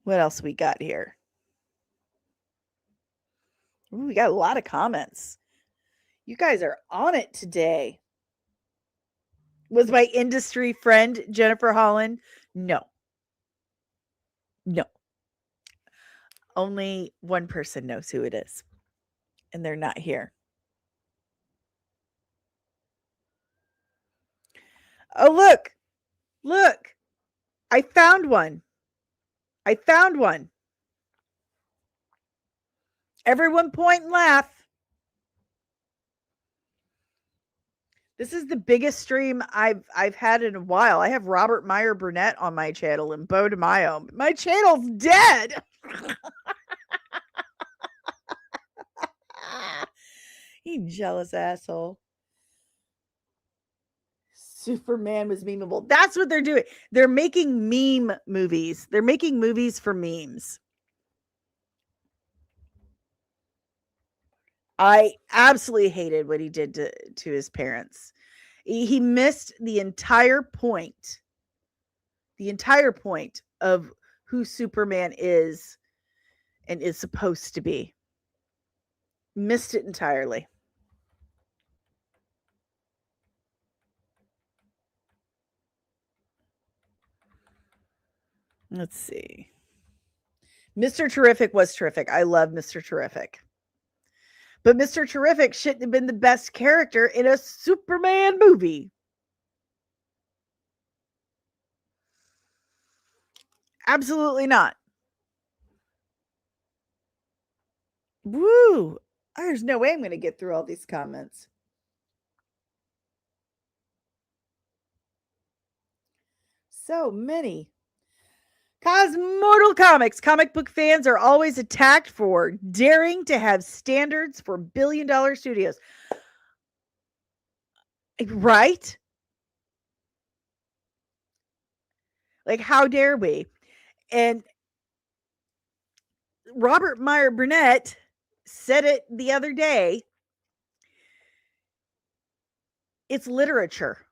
What else we got here? Ooh, we got a lot of comments. You guys are on it today. Was my industry friend Jennifer Holland? No. Only one person knows who it is, and they're not here. Oh, look. I found one. Everyone point and laugh. This is the biggest stream I've had in a while. I have Robert Meyer Burnett on my channel and Bo DeMaio. My channel's dead. You jealous asshole. Superman was memeable. That's what they're doing. They're making meme movies. They're making movies for memes. I absolutely hated what he did to his parents. He missed the entire point of who Superman is and is supposed to be. Missed it entirely. Let's see. Mr. Terrific was terrific. I love Mr. Terrific. But Mr. Terrific shouldn't have been the best character in a Superman movie. Absolutely not. Woo! There's no way I'm going to get through all these comments. So many. Cosmortal Comics. Comic book fans are always attacked for daring to have standards for billion-dollar studios. Right? Like, how dare we? And Robert Meyer Burnett said it the other day. It's literature.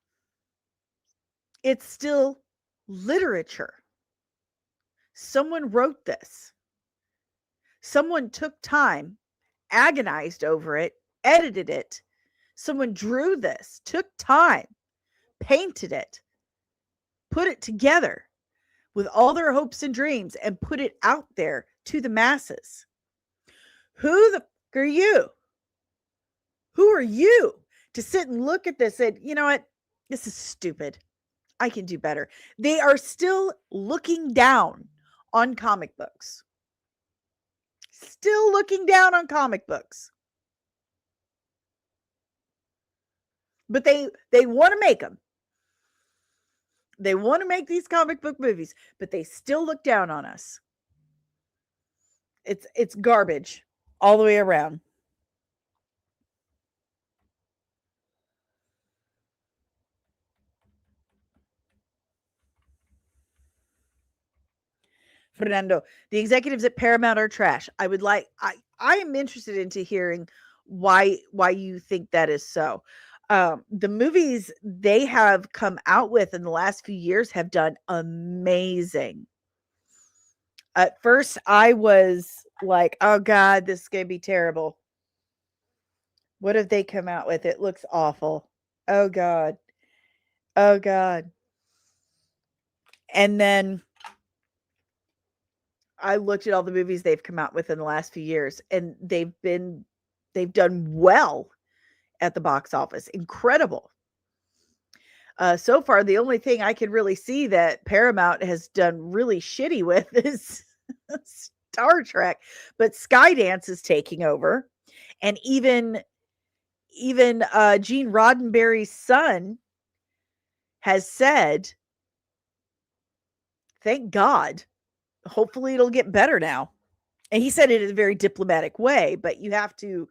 It's still literature. Someone wrote this. Someone took time, agonized over it, edited it. Someone drew this, took time, painted it, put it together with all their hopes and dreams and put it out there to the masses. Who the fuck are you? Who are you to sit and look at this and, you know what? This is stupid. I can do better. They are still looking down on comic books. Still looking down on comic books. But they want to make them. They want to make these comic book movies, but they still look down on us. It's garbage all the way around. Fernando, the executives at Paramount are trash. I am interested into hearing why you think that is so. The movies they have come out with in the last few years have done amazing. At first, I was like, oh God, this is going to be terrible. What have they come out with? It looks awful. Oh God. Oh God. And then I looked at all the movies they've come out with in the last few years, and they've done well at the box office. Incredible. So far, the only thing I can really see that Paramount has done really shitty with is Star Trek, but Skydance is taking over, and even Gene Roddenberry's son has said, "Thank God. Hopefully, it'll get better now." And he said it in a very diplomatic way, but you have to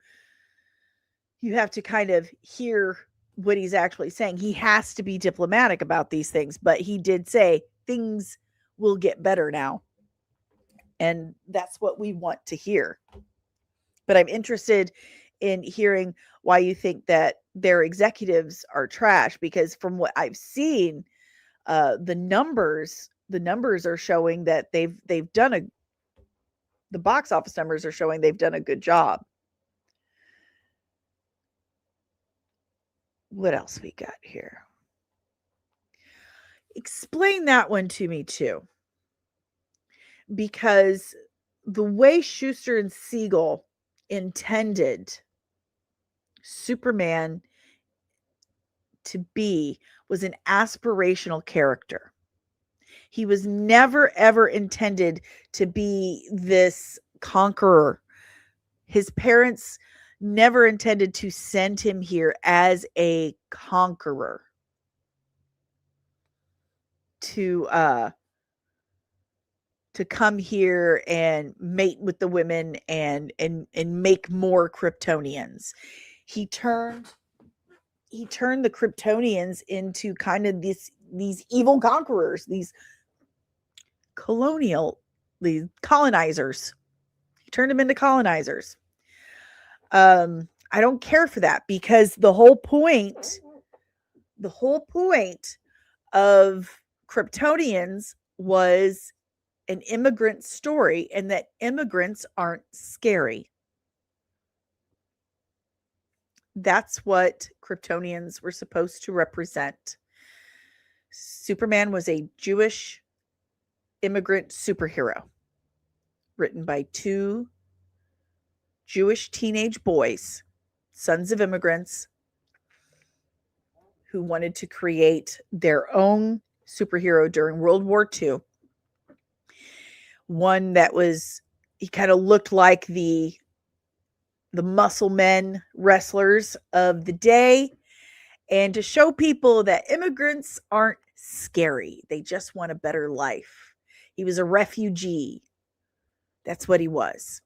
kind of hear what he's actually saying. He has to be diplomatic about these things, but he did say things will get better now. And that's what we want to hear. But I'm interested in hearing why you think that their executives are trash, because from what I've seen, the numbers are showing that they've done the box office numbers are showing they've done a good job. What else we got here? Explain that one to me too. Because the way Schuster and Siegel intended Superman to be was an aspirational character. He was never ever intended to be this conqueror. His parents never intended to send him here as a conqueror to come here and mate with the women and make more Kryptonians. He turned the Kryptonians into kind of these evil conquerors, these colonizers. He turned them into colonizers. I don't care for that, because the whole point of Kryptonians was an immigrant story, and that immigrants aren't scary. That's what Kryptonians were supposed to represent. Superman was a Jewish immigrant superhero written by two Jewish teenage boys, sons of immigrants, who wanted to create their own superhero during World War II. One that he kind of looked like the muscle men wrestlers of the day, and to show people that immigrants aren't scary. They just want a better life. He was a refugee. That's what he was.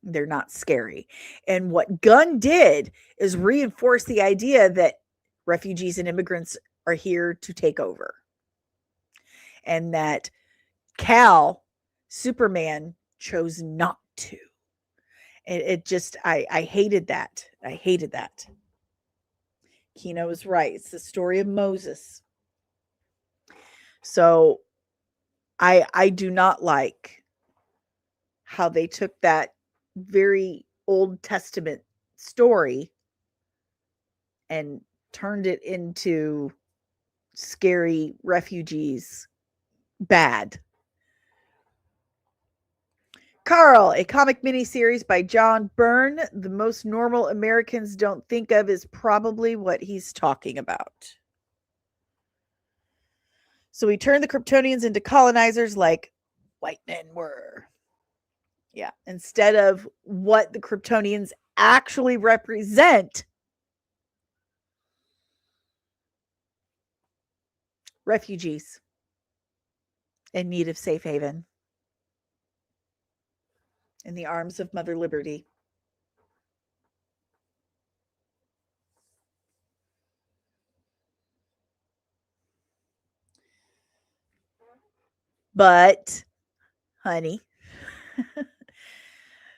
They're not scary. And what Gunn did is reinforce the idea that refugees and immigrants are here to take over. And that Superman, chose not to. It just, I hated that. I hated that. Kino is right. It's the story of Moses. So I do not like how they took that very Old Testament story and turned it into scary refugees. Bad. Carl, a comic miniseries by John Byrne. The most normal Americans don't think of is probably what he's talking about. So we turned the Kryptonians into colonizers like white men were. Yeah, instead of what the Kryptonians actually represent. Refugees in need of safe haven in the arms of Mother Liberty. But, honey,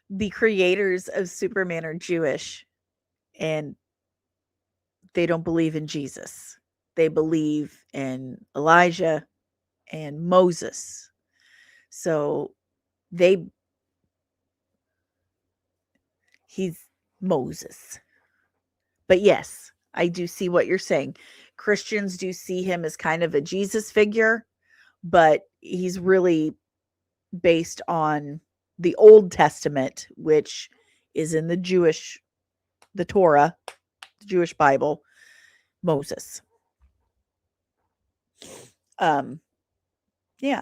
the creators of Superman are Jewish, and they don't believe in Jesus. They believe in Elijah and Moses. So he's Moses. But yes, I do see what you're saying. Christians do see him as kind of a Jesus figure, but he's really based on the Old Testament, which is in the Torah, the Jewish Bible, Moses. Yeah.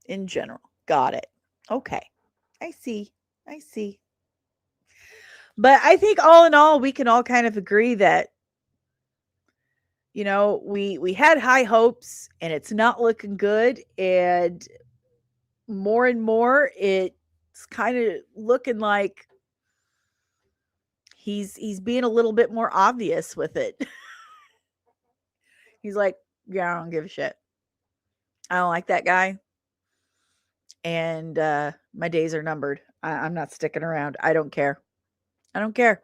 In general. Got it. Okay. I see. But I think all in all, we can all kind of agree that, we had high hopes and it's not looking good. And more, it's kind of looking like he's being a little bit more obvious with it. He's like, yeah, I don't give a shit. I don't like that guy. And my days are numbered. I'm not sticking around. I don't care. I don't care.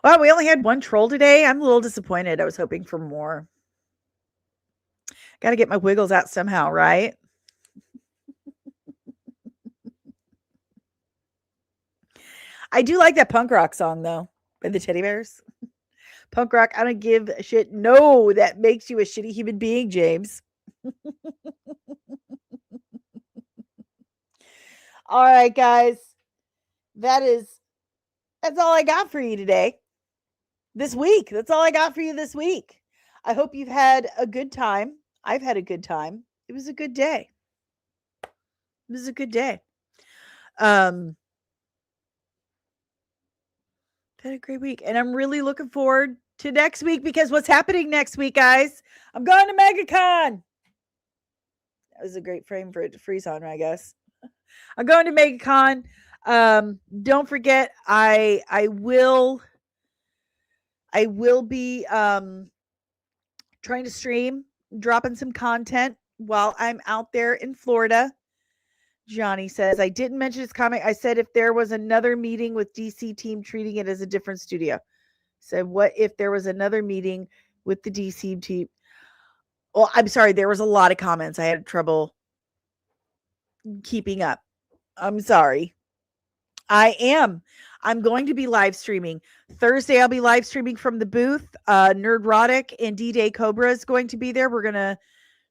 Well, we only had one troll today. I'm a little disappointed. I was hoping for more. Got to get my wiggles out somehow, right? I do like that punk rock song, though, by the Teddy Bears. Punk rock, I don't give a shit. No, that makes you a shitty human being, James. All right, guys. That's all I got for you today. This week. That's all I got for you this week. I hope you've had a good time. I've had a good time. It was a good day. Had a great week. And I'm really looking forward to next week, because what's happening next week, guys? I'm going to MegaCon. That was a great frame for it to freeze on, I guess. I'm going to MegaCon. Don't forget, I will be trying to stream, dropping some content while I'm out there in Florida. Johnny says, I didn't mention his comment. I said if there was another meeting with DC team treating it as a different studio. Said, what if there was another meeting with the DC team? Well, I'm sorry. There was a lot of comments. I had trouble keeping up. I'm sorry. I'm going to be live streaming. Thursday, I'll be live streaming from the booth. Nerdrotic and D-Day Cobra is going to be there. We're going to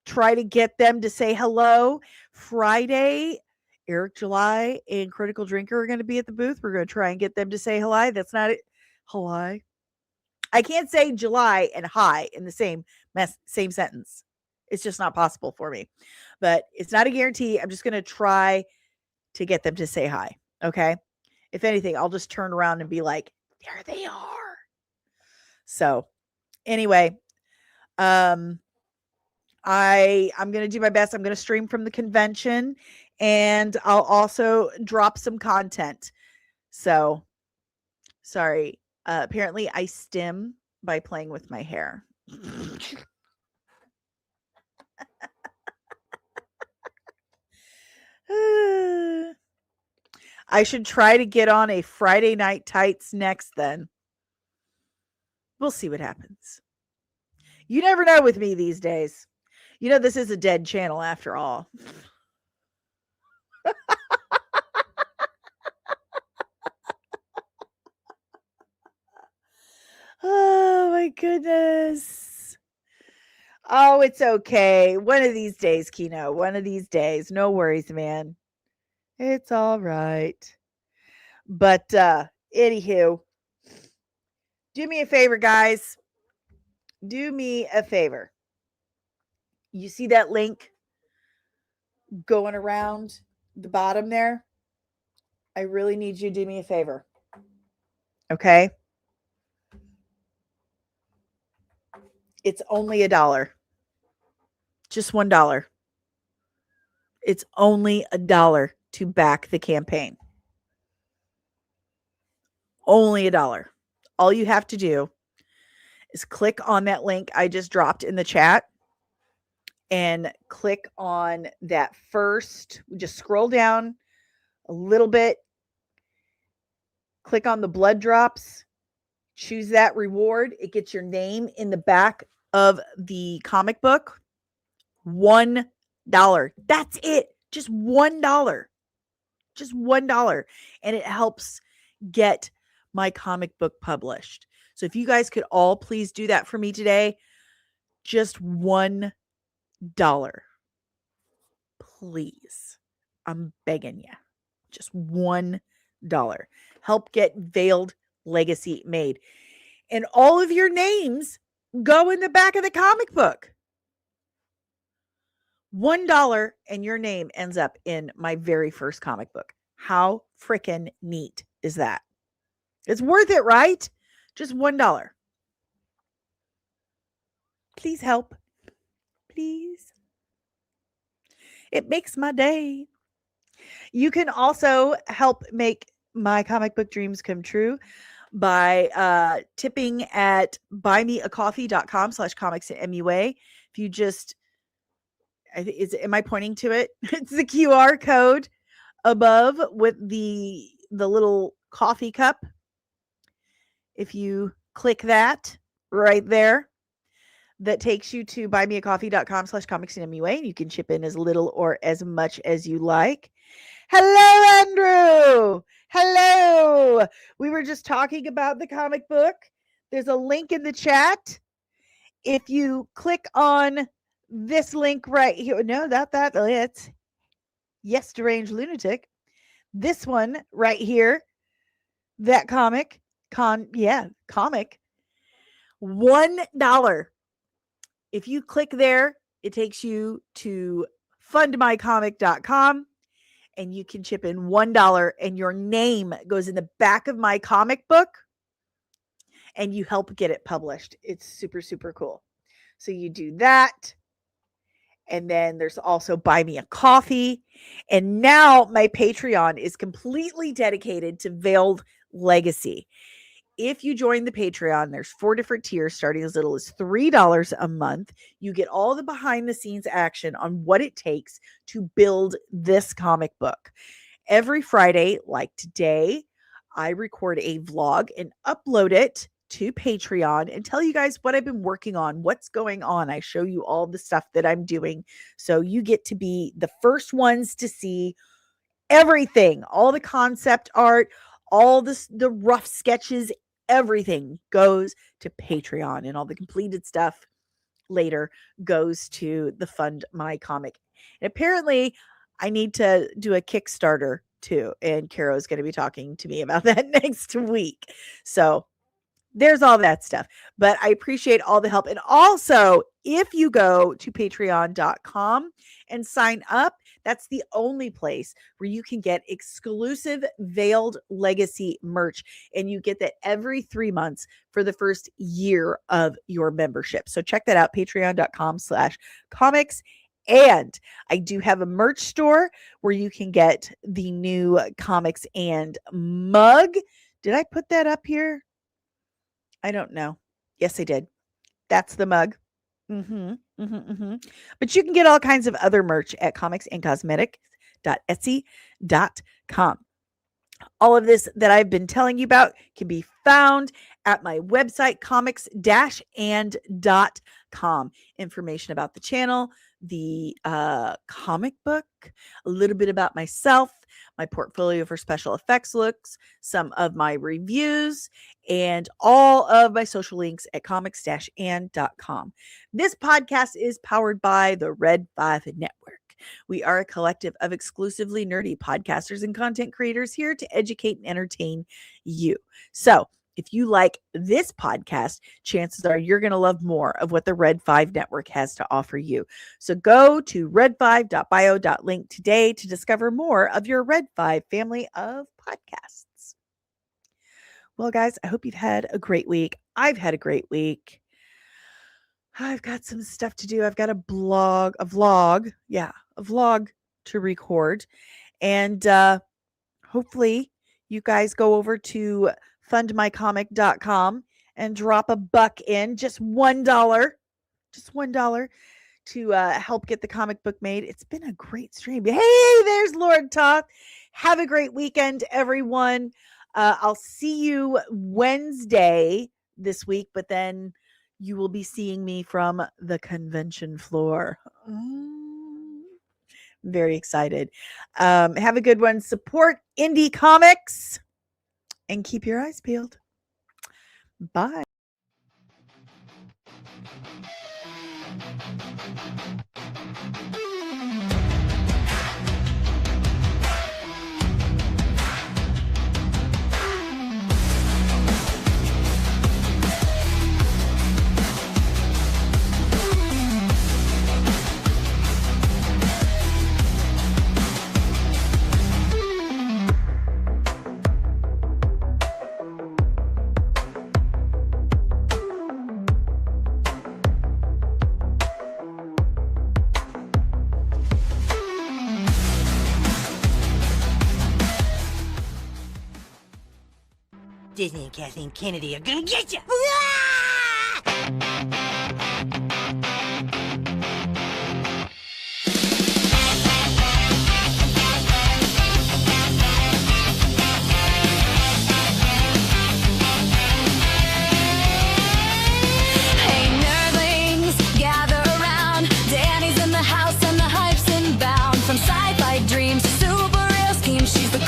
try to get them to say hello. Friday, Eric July and Critical Drinker are going to be at the booth. We're going to try and get them to say hello. That's not it. Hello. I can't say July and hi in the same sentence. It's just not possible for me. But it's not a guarantee. I'm just going to try to get them to say hi. Okay. If anything, I'll just turn around and be like, there they are. So anyway, I'm going to do my best. I'm going to stream from the convention, and I'll also drop some content. So sorry. Apparently I stim by playing with my hair. I should try to get on a Friday Night Tights next then. We'll see what happens. You never know with me these days. This is a dead channel after all. Oh my goodness. Oh, it's okay. One of these days, Kino. One of these days. No worries, man. It's all right. But anywho, do me a favor, guys. Do me a favor. You see that link going around the bottom there? I really need you to do me a favor. Okay? It's only $1. Just $1. It's only $1 to back the campaign. Only $1. All you have to do is click on that link I just dropped in the chat and click on that first. Just scroll down a little bit. Click on the blood drops. choose that reward. It gets your name in the back of the comic book. $1. That's it. Just $1. Just $1. And it helps get my comic book published. So if you guys could all please do that for me today, just $1. Please. I'm begging you. Just $1. Help get Veiled Legacy made. And all of your names go in the back of the comic book. $1 and your name ends up in my very first comic book. How freaking neat is that? It's worth it, right? Just $1. Please help. Please. It makes my day. You can also help make my comic book dreams come true by tipping at buymeacoffee.com/comicsandmua. If you just, am I pointing to it? It's the QR code above with the little coffee cup. If you click that right there, that takes you to buymeacoffee.com/comicsandmua, and you can chip in as little or as much as you like. Hello, Andrew. Hello. We were just talking about the comic book. There's a link in the chat. If you click on this link right here, no, it's Yes, Deranged Lunatic. This one right here, that comic, comic, $1. If you click there, it takes you to fundmycomic.com, and you can chip in $1, and your name goes in the back of my comic book, and you help get it published. It's super, super cool. So you do that. And then there's also Buy Me a Coffee. And now my Patreon is completely dedicated to Veiled Legacy. If you join the Patreon, there's 4 different tiers starting as little as $3 a month. You get all the behind the scenes action on what it takes to build this comic book. Every Friday, like today, I record a vlog and upload it to Patreon and tell you guys what I've been working on, what's going on. I show you all the stuff that I'm doing. So you get to be the first ones to see everything, all the concept art, all the rough sketches, everything goes to Patreon, and all the completed stuff later goes to the Fund My Comic. And apparently I need to do a Kickstarter too, and Caro's going to be talking to me about that next week. So there's all that stuff, but I appreciate all the help. And also, if you go to patreon.com and sign up, that's the only place where you can get exclusive Veiled Legacy merch. And you get that every 3 months for the first year of your membership. So check that out, patreon.com/comics. And I do have a merch store where you can get the new comics and mug. Did I put that up here? I don't know. Yes, I did. That's the mug. But you can get all kinds of other merch at comicsandcosmetics.etsy.com. All of this that I've been telling you about can be found at my website, comicsand.com. Information about the channel, the comic book, a little bit about myself, my portfolio for special effects looks, some of my reviews, and all of my social links at comics-and.com. This podcast is powered by the Red 5 Network. We are a collective of exclusively nerdy podcasters and content creators here to educate and entertain you. So if you like this podcast, chances are you're going to love more of what the Red 5 Network has to offer you. So go to red5.bio.link today to discover more of your Red 5 family of podcasts. Well, guys, I hope you've had a great week. I've had a great week. I've got some stuff to do. I've got a vlog to record. And hopefully you guys go over to fundmycomic.com and drop a buck in, just $1 to help get the comic book made. It's been a great stream. Hey, there's Lord Toth. Have a great weekend, everyone. I'll see you Wednesday this week, but then you will be seeing me from the convention floor. Very excited. Have a good one. Support indie comics and keep your eyes peeled. Bye. Disney and Kathleen Kennedy are gonna get you! Hey nerdlings, gather around. Dani's in the house and the hype's inbound. From sci-fi dreams to super real schemes, she's the